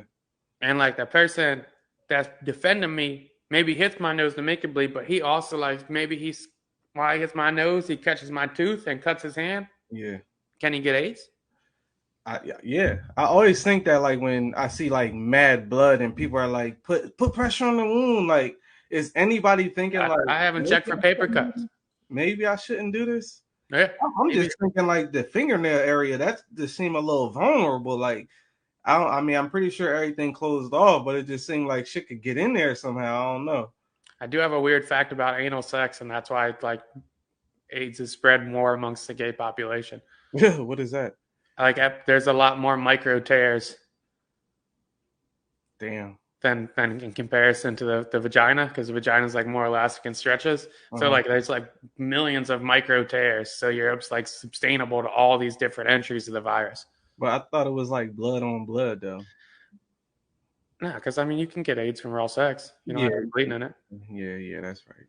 and like the person that's defending me maybe hits my nose to make it bleed, but he also like maybe while he hits my nose, he catches my tooth and cuts his hand. Yeah. Can he get AIDS? Yeah. I always think that, like, when I see like mad blood and people are like, put pressure on the wound, like, is anybody thinking like, I haven't checked for paper cuts. Maybe I shouldn't do this. Yeah. I'm just thinking like the fingernail area, that just seemed a little vulnerable. Like, I'm pretty sure everything closed off, but it just seemed like shit could get in there somehow. I don't know. I do have a weird fact about anal sex, and that's why like AIDS is spread more amongst the gay population. Yeah, what is that? Like, there's a lot more micro tears. Damn. Than in comparison to the vagina, because the vagina is like more elastic and stretches. So like there's like millions of micro tears. So you're like sustainable to all these different entries of the virus. But I thought it was like blood on blood though. No, because I mean you can get AIDS from raw sex. You don't have to be bleeding in it. Yeah, that's right.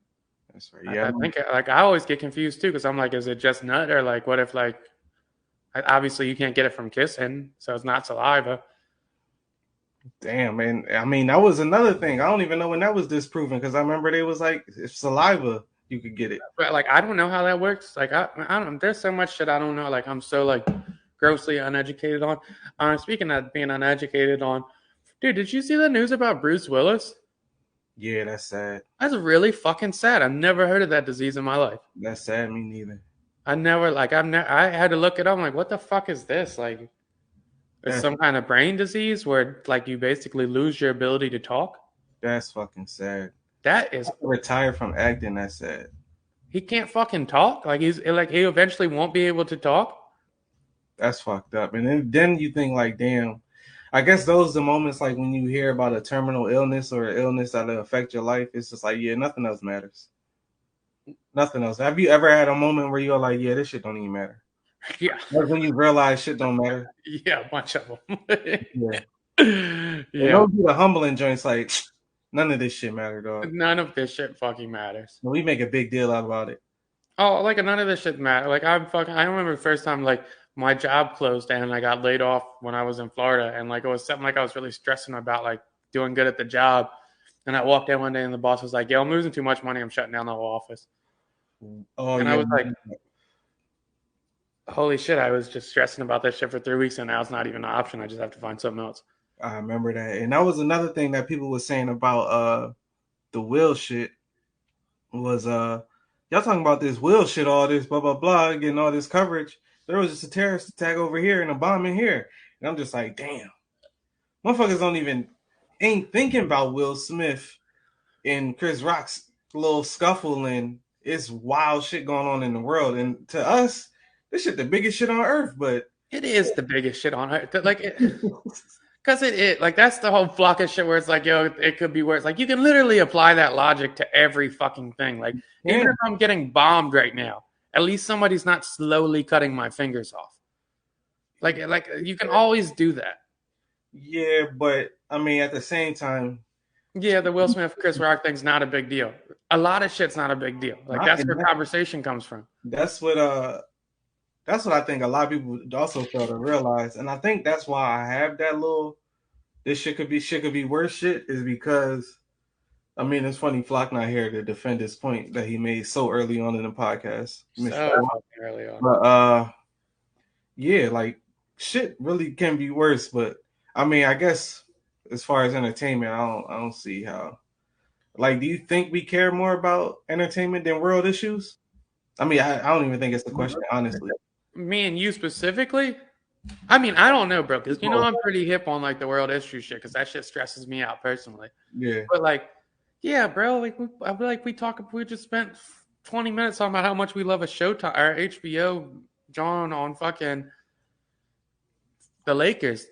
That's right. Yeah, I think like I always get confused too, because I'm like, is it just nut, or like what if like obviously you can't get it from kissing, so it's not saliva. Damn, man. I mean, that was another thing. I don't even know when that was disproven, because I remember they was like, if saliva, you could get it. But like, I don't know how that works. Like, I don't. There's so much shit I don't know. Like, I'm so like grossly uneducated on. Speaking of being uneducated on, dude, did you see the news about Bruce Willis? Yeah, that's sad. That's really fucking sad. I've never heard of that disease in my life. That's sad. Me neither. I had to look it up. I'm like, what the fuck is this? Like, it's some kind of brain disease where like you basically lose your ability to talk. That's fucking sad. That is retired from acting. That's sad. He can't fucking talk. Like he eventually won't be able to talk. That's fucked up. And then you think like, damn. I guess those are the moments like when you hear about a terminal illness or an illness that'll affect your life. It's just like, yeah, nothing else matters. Nothing else. Have you ever had a moment where you're like, yeah, this shit don't even matter? Yeah. Like when you realize shit don't matter. Yeah, a bunch of them. Yeah. Yeah. Those be the humbling joints. Like, none of this shit matter, dog. None of this shit fucking matters. We make a big deal out about it. Oh, like none of this shit matter. Like I remember the first time like my job closed and I got laid off when I was in Florida, and like it was something like I was really stressing about, like doing good at the job. And I walked in one day and the boss was like, "Yo, I'm losing too much money. I'm shutting down the whole office." Oh, and yeah. I was like, holy shit, I was just stressing about that shit for 3 weeks, and now it's not even an option. I just have to find something else. I remember that. And that was another thing that people were saying about the Will shit was y'all talking about this Will shit, all this blah blah blah, getting all this coverage. There was just a terrorist attack over here and a bomb in here. And I'm just like, damn. Motherfuckers ain't thinking about Will Smith and Chris Rock's little scuffle, and it's wild shit going on in the world. And to us, this shit the biggest shit on earth, but it is the biggest shit on earth. Like, because it like that's the whole flock of shit where it's like, yo, it could be worse. Like, you can literally apply that logic to every fucking thing. Like, even if I'm getting bombed right now, at least somebody's not slowly cutting my fingers off. Like you can always do that. Yeah, but I mean, at the same time, Yeah, the Will Smith Chris Rock thing's not a big deal. A lot of shit's not a big deal. Like that's where conversation comes from. That's what I think a lot of people also fail to realize, and I think that's why I have that little this shit could be worse shit is because I mean it's funny Flock not here to defend his point that he made so early on in the podcast. So fucking early on. But yeah, like shit really can be worse, but I mean I guess as far as entertainment, I don't see how. Like, do you think we care more about entertainment than world issues? I mean, I don't even think it's the question, honestly. Me and you specifically? I mean, I don't know, bro, because you know I'm pretty hip on like the world issue shit, because that shit stresses me out personally. Yeah. But like, yeah, bro, like I feel like we just spent 20 minutes talking about how much we love a Showtime or HBO John on fucking the Lakers.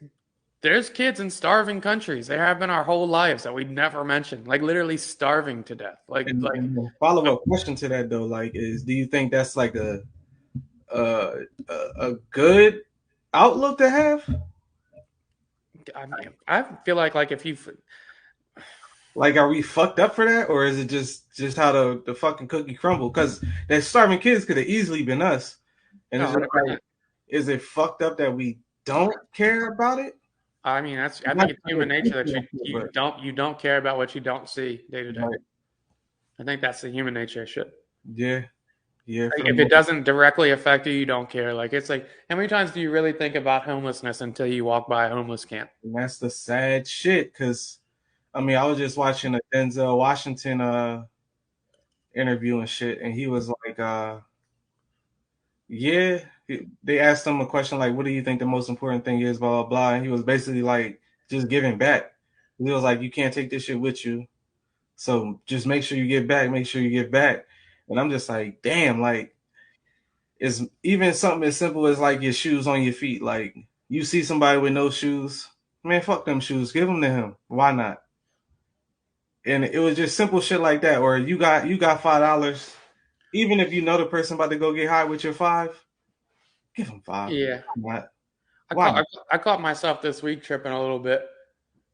There's kids in starving countries. There have been our whole lives that we never mentioned, like literally starving to death. And follow up question to that though, like, is do you think that's like a good outlook to have? I mean, I feel like if you like, are we fucked up for that, or is it just how the fucking cookie crumble? Because that starving kids could have easily been us, and it's just like, is it fucked up that we don't care about it? I mean, I think it's human nature that you don't care about what you don't see day to day. Right. I think that's the human nature shit. Yeah. Like if it doesn't directly affect you, you don't care. Like it's like, how many times do you really think about homelessness until you walk by a homeless camp? And that's the sad shit. Because I mean, I was just watching a Denzel Washington interview and shit, and he was like, they asked him a question like, what do you think the most important thing is, blah, blah, blah. And he was basically like, just giving back. He was like, you can't take this shit with you. So just make sure you get back. And I'm just like, damn, like, it's even something as simple as like your shoes on your feet. Like, you see somebody with no shoes, man, fuck them shoes. Give them to him. Why not? And it was just simple shit like that. Or you got $5. Even if you know the person about to go get high with your $5, give them $5. Yeah. Why? I caught myself this week tripping a little bit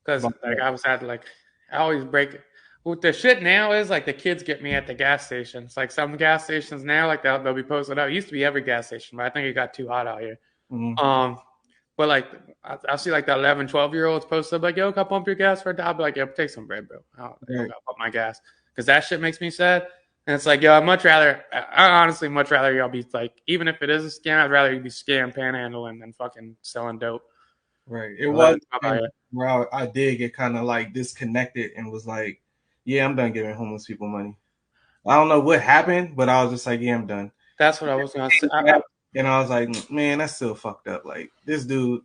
because like I was at like I always break it. What the shit now is like the kids get me at the gas stations. Like some gas stations now, like they'll be posted up. It used to be every gas station, but I think it got too hot out here. Mm-hmm. But like I see like the 11, 12-year-olds posted up like, yo, can I pump your gas for a dollar? I'll be like, yo, take some bread, bro. I don't gotta pump my gas because that shit makes me sad. And it's like, yo, I honestly much rather y'all be like, even if it is a scam, I'd rather you be scam panhandling than fucking selling dope. Right. It was where I did get kind of like disconnected and was like, yeah, I'm done giving homeless people money. I don't know what happened, but I was just like, yeah, I'm done. That's what I was going to say. And I was like, man, that's still fucked up. Like, this dude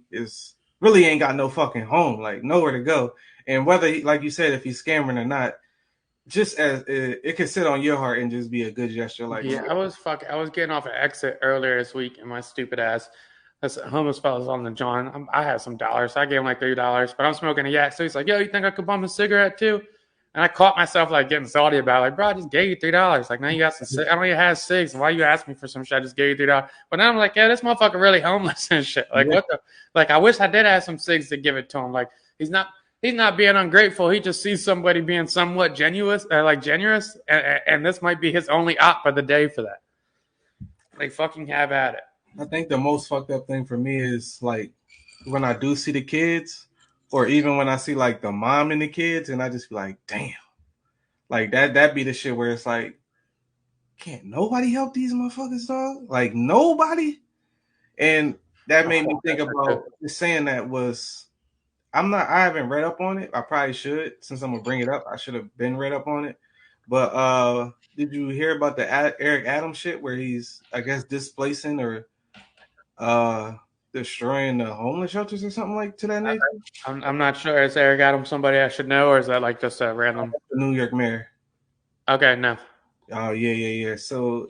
really ain't got no fucking home, like nowhere to go. And whether, like you said, if he's scamming or not, just as it could sit on your heart and just be a good gesture. Like, yeah, I was getting off an exit earlier this week, and my stupid ass, this homeless fella's on the John. I had some dollars, so I gave him like $3, but I'm smoking a yak. So he's like, yo, you think I could bum a cigarette too? And I caught myself like getting salty about it. Like, bro, I just gave you $3. Like, now you got some. I don't even have $6. Why you ask me for some shit? I just gave you $3. But now I'm like, yeah, this motherfucker really homeless and shit. Like, what the? Like, I wish I did have some $6 to give it to him. Like, he's not being ungrateful. He just sees somebody being somewhat generous, and this might be his only op of the day for that. Like, fucking have at it. I think the most fucked up thing for me is like when I do see the kids, or even when I see like the mom and the kids, and I just be like, damn, like that be the shit where it's like, can't nobody help these motherfuckers, dog? Like nobody. And that made me think about just saying that was. I haven't read up on it. I probably should, since I'm gonna bring it up. I should have been read up on it. But did you hear about the Eric Adams shit where he's, I guess, displacing or destroying the homeless shelters or something like to that nature? I'm not sure. Is Eric Adams somebody I should know, or is that like just a random? The New York mayor. Okay, no. Oh yeah. So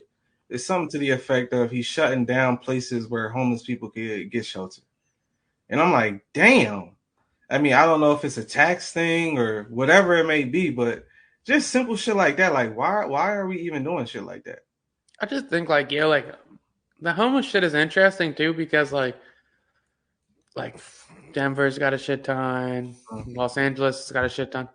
it's something to the effect of he's shutting down places where homeless people could get shelter. And I'm like, damn. I mean, I don't know if it's a tax thing or whatever it may be, but just simple shit like that. Like, why are we even doing shit like that? I just think like the homeless shit is interesting too because like Denver's got a shit ton, Los Angeles has got a shit ton.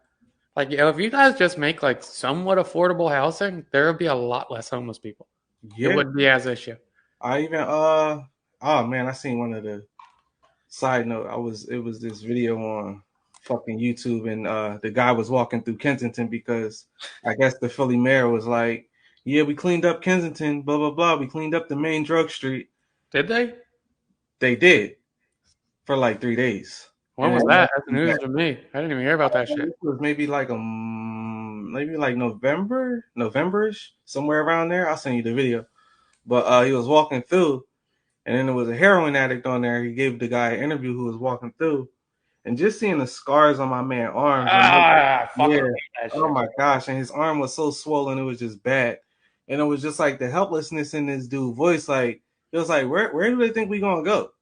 Like if you guys just make like somewhat affordable housing, there would be a lot less homeless people. It Yeah, wouldn't be as issue. I even oh man, I seen one of the side note. It was this video on fucking YouTube, and the guy was walking through Kensington because I guess the Philly mayor was like, yeah, we cleaned up Kensington, blah blah blah. We cleaned up the main drug street. Did they? They did for like 3 days. When And was then that? That's news to me. I didn't even hear about that shit. it was maybe like Novemberish, somewhere around there. I'll send you the video. But he was walking through, and then there was a heroin addict on there. He gave the guy an interview who was walking through, and just seeing the scars on my man's arms. Fucking that shit. Oh my gosh! And his arm was so swollen, it was just bad. And it was just like the helplessness in this dude's voice. Like it was like, where do they think we gonna go?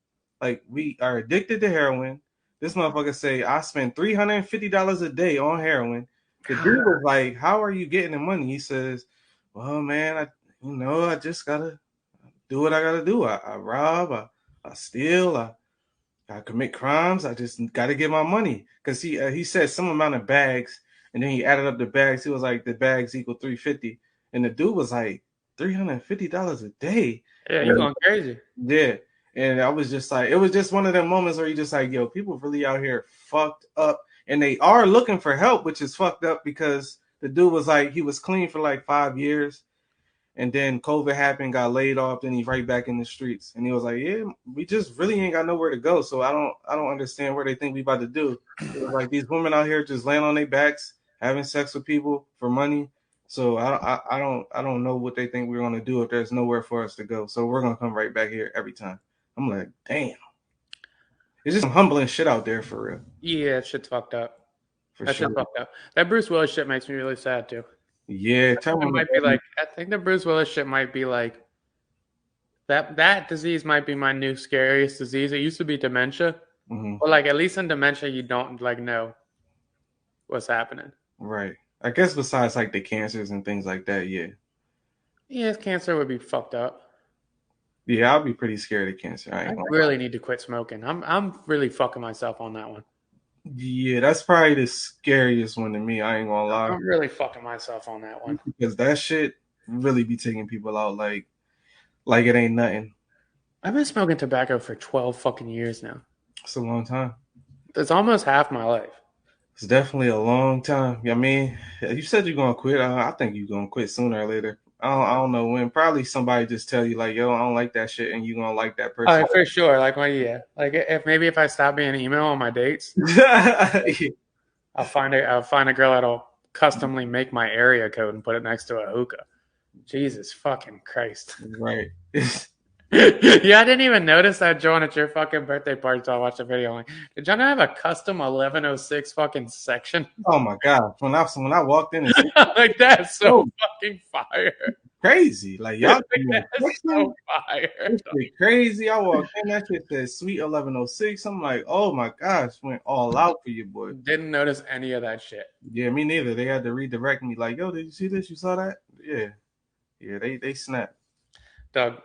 Like we are addicted to heroin. This motherfucker say I spend $350 a day on heroin. The dude was like, "How are you getting the money?" He says, "Well, man, I just gotta do what I gotta do. I rob, I steal, I commit crimes. I just gotta get my money." Because he said some amount of bags, and then he added up the bags. He was like, the bags equal $350, and the dude was like, $350 a day. Yeah, you're going crazy. Yeah. And I was just like, it was just one of them moments where you just like, yo, people really out here fucked up, and they are looking for help, which is fucked up because the dude was like, he was clean for like 5 years, and then COVID happened, got laid off, then he's right back in the streets, and he was like, yeah, we just really ain't got nowhere to go, so I don't understand what they think we about to do. It was like these women out here just laying on their backs, having sex with people for money. So I don't know what they think we're gonna do if there's nowhere for us to go. So we're gonna come right back here every time. I'm like, damn. It's just some humbling shit out there for real. Yeah, shit's fucked up. For That sure. shit fucked up. That Bruce Willis shit makes me really sad too. Yeah, tell me. I think the Bruce Willis shit might be like that disease might be my new scariest disease. It used to be dementia. Mm-hmm. But like at least in dementia you don't like know what's happening. Right. I guess besides like the cancers and things like that, yeah. Yeah, cancer would be fucked up. Yeah, I'll be pretty scared of cancer. I really need to quit smoking. I'm really fucking myself on that one. Yeah, that's probably the scariest one to me. I ain't gonna lie. I'm really fucking myself on that one. Because that shit really be taking people out like it ain't nothing. I've been smoking tobacco for 12 fucking years now. It's a long time. It's almost half my life. It's definitely a long time. I mean, you said you're gonna quit. I think you're gonna quit sooner or later. I don't know when. Probably somebody just tell you like, yo, I don't like that shit, and you're gonna like that person. Oh, for sure. Like, well, yeah. Like, if I stop being email on my dates, I'll find a girl that'll customly make my area code and put it next to a hookah. Jesus fucking Christ. Right. Yeah, I didn't even notice that, Joan, at your fucking birthday party until I watched the video. I'm like, did y'all have a custom 1106 fucking section? Oh my god! When I walked in, like that's so fucking fire. Crazy, like y'all. That's so fire. Crazy. I walked in, that shit said Sweet 1106. I'm like, oh my gosh, went all out for you, boy. Didn't notice any of that shit. Yeah, me neither. They had to redirect me. Like, yo, did you see this? You saw that? Yeah. They snapped. Doug,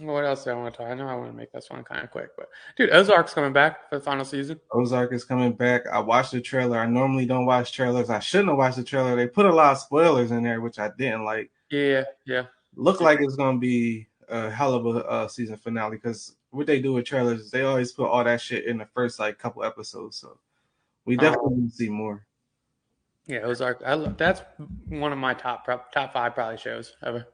what else do I want to talk? I know I want to make this one kind of quick, but dude, Ozark's coming back for the final season. Ozark is coming back. I watched the trailer. I normally don't watch trailers. I shouldn't have watched the trailer. They put a lot of spoilers in there, which I didn't like. Yeah. Look like it's gonna be a hell of a season finale because what they do with trailers is they always put all that shit in the first like couple episodes. So we definitely need to see more. Yeah, Ozark. That's one of my top 5 probably shows ever.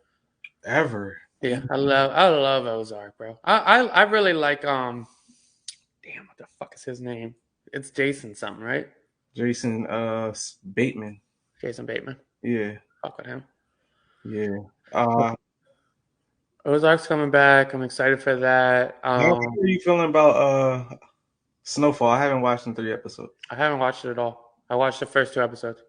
Yeah, I love Ozark, bro. I really like damn, what the fuck is his name? It's Jason something, right? Jason Bateman. Jason Bateman. Yeah. Fuck with him. Yeah. Ozark's coming back. I'm excited for that. How are you feeling about Snowfall? I haven't watched the 3 episodes. I haven't watched it at all. I watched the first 2 episodes.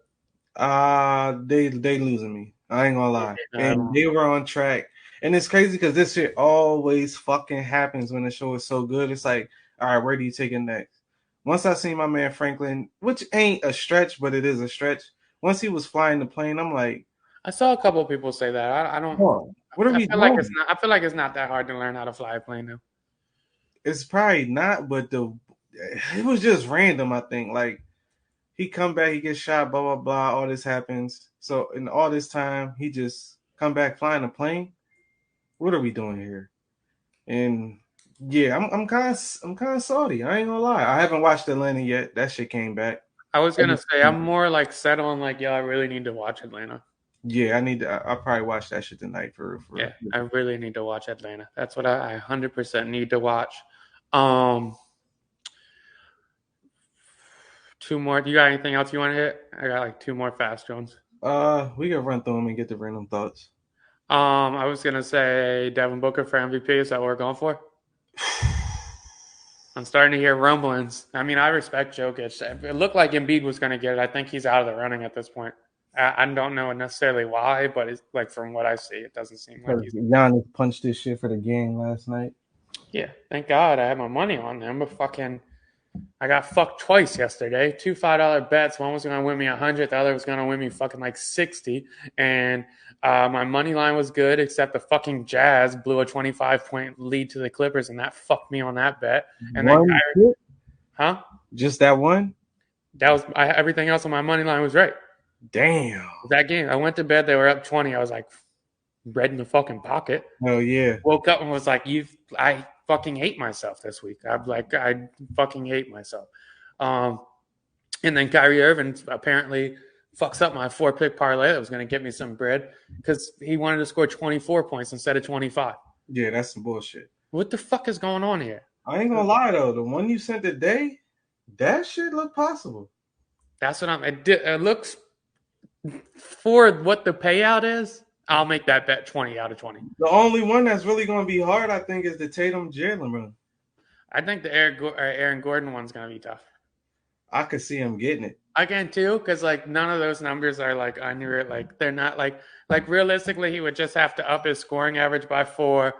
They losing me. I ain't gonna lie. And they were on track. And it's crazy because this shit always fucking happens when the show is so good. It's like, all right, where do you take it next? Once I seen my man Franklin, which ain't a stretch, but it is a stretch. Once he was flying the plane, I'm like, I saw a couple of people say that. I don't. Oh, what are I we feel like doing? it's not. I feel like it's not that hard to learn how to fly a plane now. It's probably not, but it was just random. I think like he come back, he gets shot, blah blah blah. All this happens. So in all this time, he just come back flying a plane. What are we doing here? And yeah, I'm kind of salty. I ain't gonna lie. I haven't watched Atlanta yet. That shit came back. I was gonna say I'm more like set on like, yeah, I really need to watch Atlanta. Yeah, I need to. I'll probably watch that shit tonight for. Yeah, I really need to watch Atlanta. That's what I 100% need to watch. Two more. Do you got anything else you want to hit? I got like two more fast ones. We can run through them and get the random thoughts. I was gonna say Devin Booker for MVP. Is that what we're going for? I'm starting to hear rumblings. I mean, I respect Jokic. It looked like Embiid was going to get it. I think he's out of the running at this point. I don't know necessarily why, but it's like from what I see, it doesn't seem like he's. Giannis punched this shit for the game last night. Yeah, thank God I had my money on them, but I got fucked twice yesterday. Two $5 bets. One was going to win me 100. The other was going to win me fucking like 60. And my money line was good, except the fucking Jazz blew a 25-point lead to the Clippers, and that fucked me on that bet. And then Just that one? That was everything else on my money line was right. Damn. That game, I went to bed. They were up 20. I was like, red in the fucking pocket. Oh yeah. Woke up and was like, I fucking hate myself this week. I fucking hate myself. And then Kyrie Irving apparently fucks up my 4-pick parlay that was going to get me some bread because he wanted to score 24 points instead of 25. Yeah, that's some bullshit. What the fuck is going on here? I ain't gonna lie though, the one you sent today, that shit looked possible. That's what it looks for what the payout is. I'll make that bet 20 out of 20. The only one that's really going to be hard, I think, is the Tatum Jalen run. I think the Aaron Gordon one's going to be tough. I could see him getting it. I can too, because like none of those numbers are like under like they're not like realistically he would just have to up his scoring average by 4,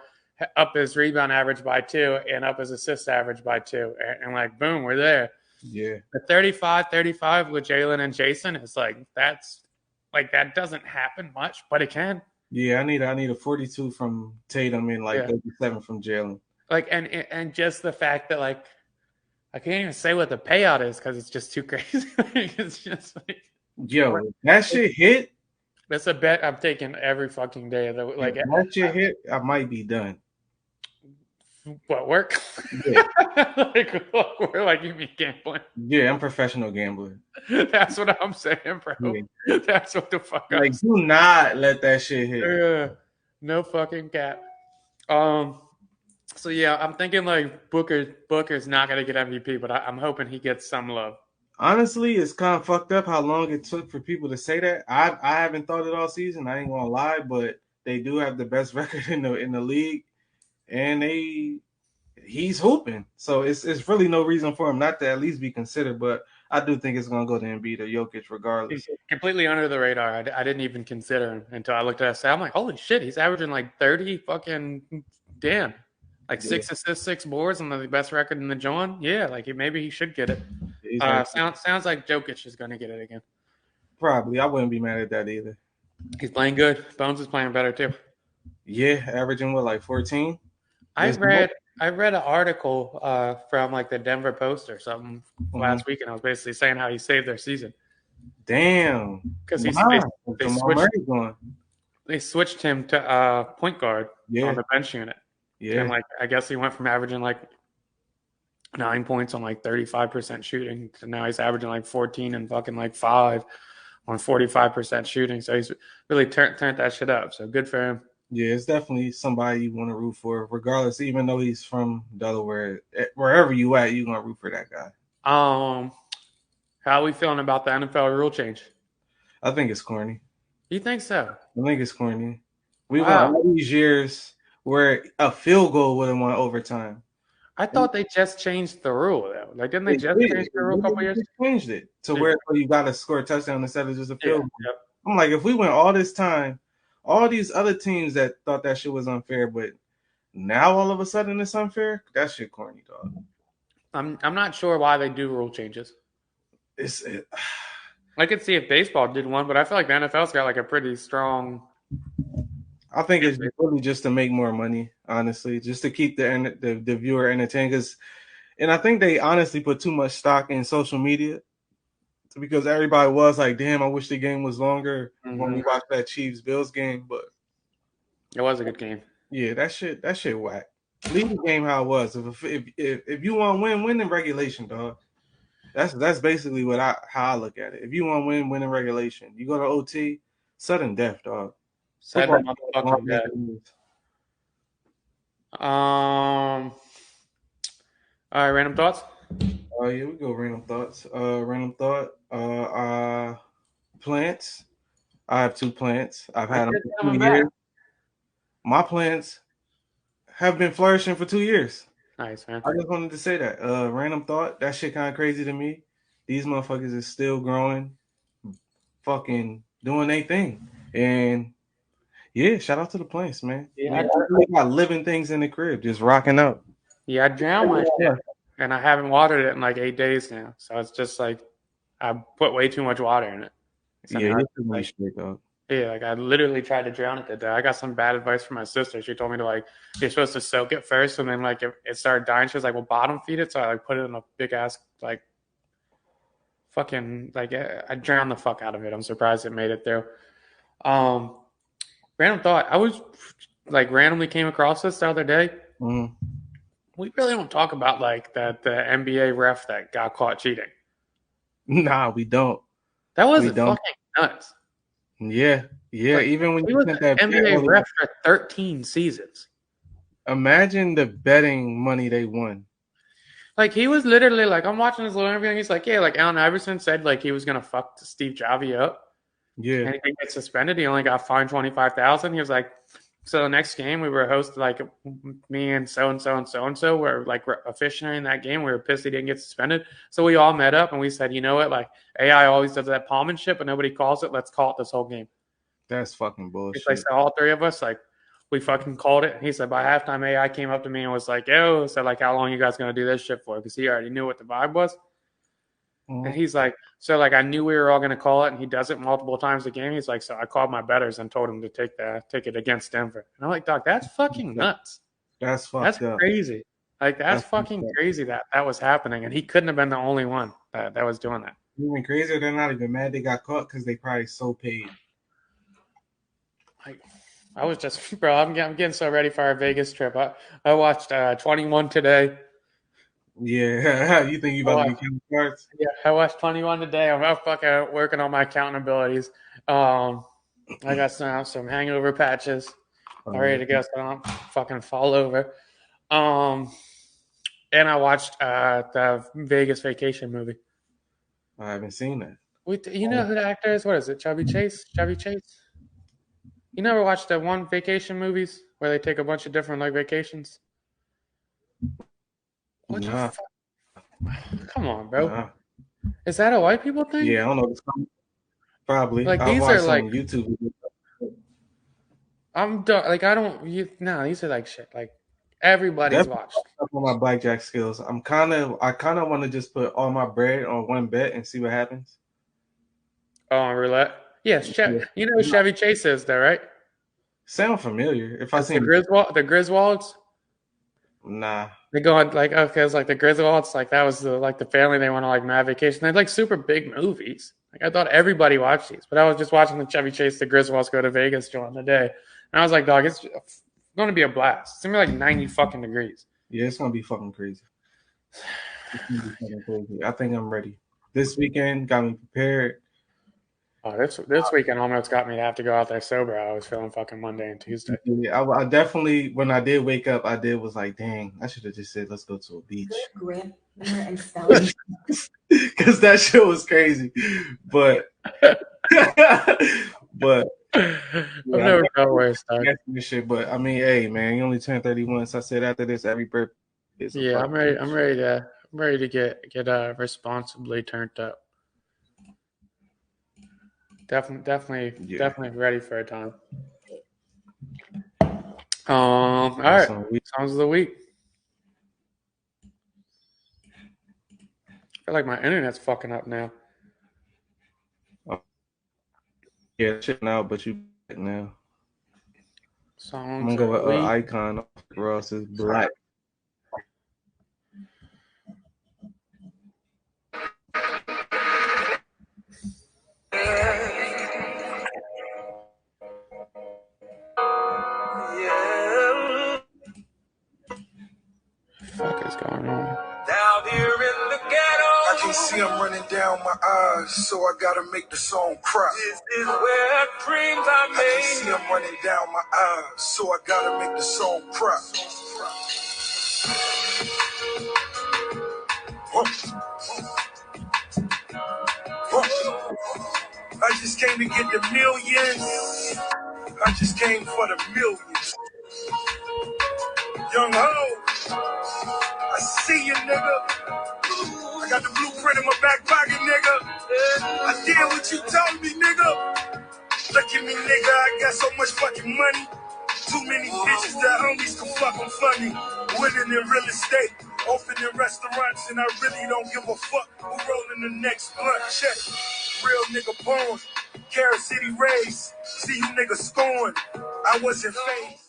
up his rebound average by 2, and up his assist average by 2, and like boom, we're there. Yeah. The 35 with Jalen and Jason is like that doesn't happen much, but it can. Yeah, I need a 42 from Tatum and 37 from Jalen. Like and just the fact that like I can't even say what the payout is because it's just too crazy. It's just like that shit hit. That's a bet I'm taking every fucking day. Like if that shit hit, I might be done. What work? Yeah. like you mean gambling? Yeah, I'm a professional gambler. That's what I'm saying, bro. Yeah. That's what the fuck. Like, do not let that shit hit. No fucking cap. So yeah, I'm thinking like Booker's not gonna get MVP, but I'm hoping he gets some love. Honestly, it's kind of fucked up how long it took for people to say that. I haven't thought it all season. I ain't gonna lie, but they do have the best record in the league. And he's hooping, so it's really no reason for him not to at least be considered. But I do think it's gonna go to Embiid or Jokic regardless. He's completely under the radar. I didn't even consider him until I looked at that. I'm like, holy shit, he's averaging like 30 fucking damn, like 6 assists, 6 boards, and the best record in the John. Yeah, like maybe he should get it. Sounds like Jokic is gonna get it again. Probably, I wouldn't be mad at that either. He's playing good. Bones is playing better too. Yeah, averaging what, like 14. I read an article from like the Denver Post or something last week, and I was basically saying how he saved their season. Damn, because they switched him to point guard on the bench unit. Yeah, and like I guess he went from averaging like 9 points on like 35% shooting to now he's averaging like 14 and fucking like 5 on 45% shooting. So he's really turned that shit up. So good for him. Yeah, it's definitely somebody you want to root for, regardless. Even though he's from Delaware, wherever you at, you gonna root for that guy. How are we feeling about the NFL rule change? I think it's corny. You think so? I think it's corny. We went all these years where a field goal would have won overtime. I thought they just changed the rule though. Like, didn't they just change the rule a couple years? They changed it to where you got to score a touchdown instead of just a field goal. Yep. I'm like, if we went all this time. All these other teams that thought that shit was unfair, but now all of a sudden it's unfair. That shit corny, dog. I'm not sure why they do rule changes. I could see if baseball did one, but I feel like the NFL's got like a pretty strong. I think it's really just to make more money, honestly, just to keep the viewer entertained. And I think they honestly put too much stock in social media because everybody was like, "Damn, I wish the game was longer." When we watched that Chiefs Bills game, but it was a good game. Yeah, that shit whack. Leave the game how it was. If you want to win in regulation, dog. That's basically how I look at it. If you want to win in regulation. You go to OT, sudden death, dog. Sudden motherfucking death. All right, random thoughts. Oh yeah, we go random thoughts. Random thought. Plants. I have 2 plants. I've had them for 2 years. My plants have been flourishing for 2 years. Nice, man. I just wanted to say that. Random thought. That shit kind of crazy to me. These motherfuckers is still growing, fucking doing their thing. And yeah, shout out to the plants, man. Yeah, I really got living things in the crib, just rocking out. Yeah, I drowned my shit, and I haven't watered it in like 8 days now. So it's just like I put way too much water in it. So Yeah, now you're like, straight, dog. Yeah, like I literally tried to drown it today. I got some bad advice from my sister. She told me to like, you're supposed to soak it first, and then like if it started dying, she was like, well, bottom feed it. So I like put it in a big ass like fucking like I drowned the fuck out of it. I'm surprised it made it through. Random thought. I was like randomly came across this the other day. Mm-hmm. We really don't talk about like the NBA ref that got caught cheating. Nah, we don't. That was fucking nuts. Yeah. Like, even when he was an NBA ref for 13 seasons. Imagine the betting money they won. Like he was literally like, I'm watching this little interview, and he's like, yeah, like Allen Iverson said, like he was gonna fuck Steve Javi up. Yeah, and he didn't get suspended. He only got fined $25,000. He was like, so the next game we were hosted, like me and so and so were like officiating that game. We were pissed he didn't get suspended, so we all met up and we said, you know what, like AI always does that palm and shit, but nobody calls it. Let's call it this whole game. That's fucking bullshit. It's like so all 3 of us like. We fucking called it. He said by halftime, AI came up to me and was like, yo, said like, how long you guys going to do this shit for? Because he already knew what the vibe was. Mm-hmm. And he's like, so like I knew we were all going to call it, and he does it multiple times a game. He's like, so I called my bettors and told him to take it against Denver. And I'm like, dog, that's fucking nuts. That's crazy. Like that's fucking crazy that was happening, and he couldn't have been the only one that was doing that. Even crazier, they're not even mad they got caught because they probably so paid. Like. I was just, bro, I'm getting so ready for our Vegas trip. I watched 21 today. Yeah, you think you about to be counting cards? Yeah, I watched 21 today. I'm fucking working on my counting abilities. I got some hangover patches. I'm ready to go, so I don't fucking fall over. And I watched the Vegas Vacation movie. I haven't seen that. You know who the actor is? What is it? Chevy Chase? You never watched the one vacation movies where they take a bunch of different like vacations? What the fuck? Come on, bro. Nah. Is that a white people thing? Yeah, I don't know. Probably. Like these are like YouTube. I'm done. Like I don't. These are like shit. Like everybody's watched. On my blackjack skills, I kind of want to just put all my bread on one bet and see what happens. Oh, on roulette. Yes, you know who Chevy Chase is, though, right? Sound familiar? If I see the Griswolds. Nah. They go on like it's like the Griswolds, like that was the family they went on like mad vacation. They had like super big movies. Like I thought everybody watched these, but I was just watching the Chevy Chase, the Griswolds go to Vegas during the day, and I was like, dog, it's going to be a blast. It's gonna be like 90 fucking degrees. Yeah, it's gonna be fucking crazy. I think I'm ready. This weekend got me prepared. Oh, this weekend almost got me to have to go out there sober. I was feeling fucking Monday and Tuesday. Yeah, I definitely, when I did wake up, was like, dang, I should have just said, let's go to a beach. Because that shit was crazy. But, I've never felt worse. Shit, but I mean, hey, man, you only turned 31. So I said after this, every birthday is yeah, I'm ready to get responsibly turned up. Definitely ready for a time. All right. Songs of the week. I feel like my internet's fucking up now. Yeah, shit now, but you back now. I'm Songs gonna go with are weak. Icon. Ross is black. Fuck is going on? Down here in the ghetto, I can see them running down my eyes, so I gotta make the song cry. This is where dreams are made. I can see them running down my eyes, so I gotta make the song cry. I just came to get the millions. I just came for the millions. Young ho, I see you, nigga. I got the blueprint in my back pocket, nigga. I did what you told me, nigga. Look at me, nigga. I got so much fucking money. Too many bitches that homies can fuck, I'm funny. Winning in real estate, opening restaurants, and I really don't give a fuck who rolling the next blunt. Check. Real nigga born. Carrot City raised. See you niggas scorn. I wasn't phased.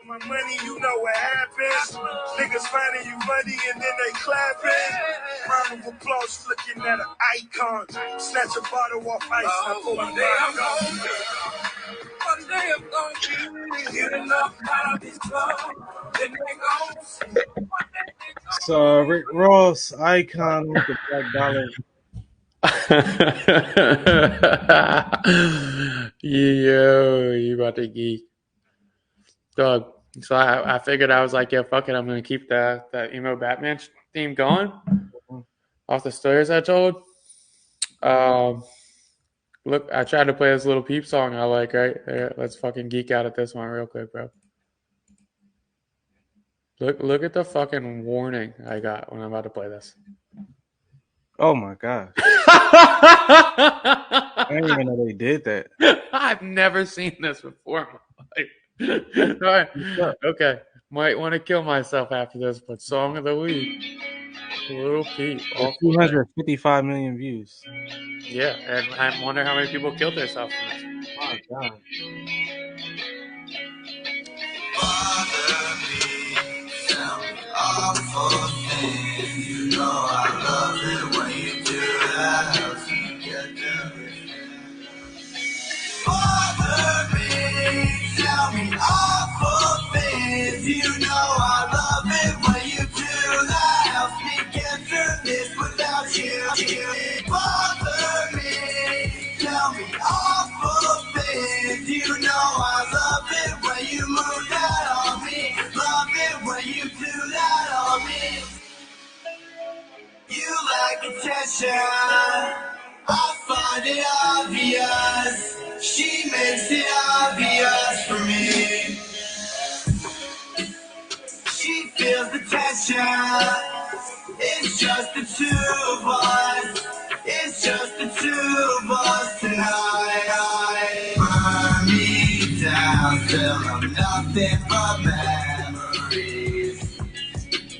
My money, you know what happens. Niggas finding you money and then they clapping. Round of applause looking at an icon. Snatch a bottle off ice. One day I'm gonna be enough out of this club. Then they gon' So Rick Ross, Icon with the Black Dollar. Yo, you about to geek. Dog. So I figured I was like, yeah, fuck it. I'm going to keep that Emo Batman theme going off the stories I told. Look, I tried to play this little peep song I like, right? Let's fucking geek out at this one real quick, bro. Look at the fucking warning I got when I'm about to play this. Oh my god. I didn't even know they did that. I've never seen this before in my life. All right. Okay. Might want to kill myself after this, but Song of the Week. Little Peep. 255 million views. Yeah, and I wonder how many people killed themselves from this. Oh my god. Tell me awful things. You know I love it when you do that. Helps me get through this without you. Bother me. Tell me awful things. You know I love it when you move that on me. Love it when you do that on me. You like attention. I find it obvious. She makes it obvious for me. She feels the tension. It's just the two of us. It's just the two of us tonight. Burn me down till I'm nothing but memories.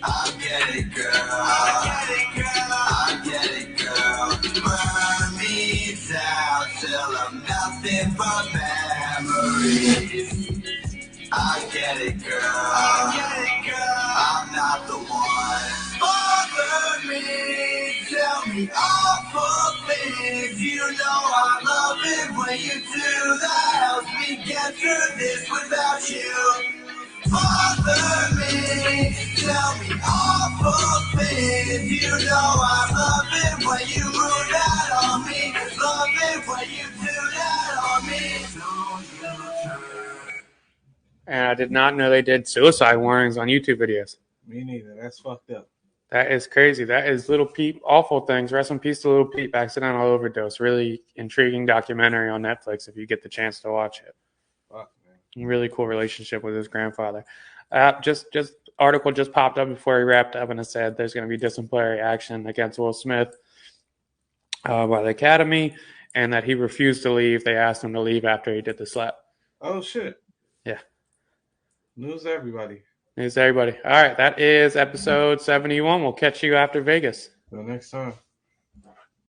I get it, girl. I get it, girl. Burn me down till I'm nothing but memories. I get it, girl. I'm not the one. Bother me, tell me awful things. You know I love it when you do that. Helps me get through this without you. Bother me, tell me awful things. You know I love it when you move that on me. Love it when you do that on me. And I did not know they did suicide warnings on YouTube videos. Me neither. That's fucked up. That is crazy. That is Little Peep. Awful things. Rest in peace to Little Peep. Accidental overdose. Really intriguing documentary on Netflix if you get the chance to watch it. Fuck, man. Really cool relationship with his grandfather. Just article just popped up before he wrapped up and it said there's going to be disciplinary action against Will Smith by the academy, and that he refused to leave. They asked him to leave after he did the slap. Oh shit! Yeah. News to everybody. News to everybody. All right, that is episode 71. We'll catch you after Vegas. Till next time.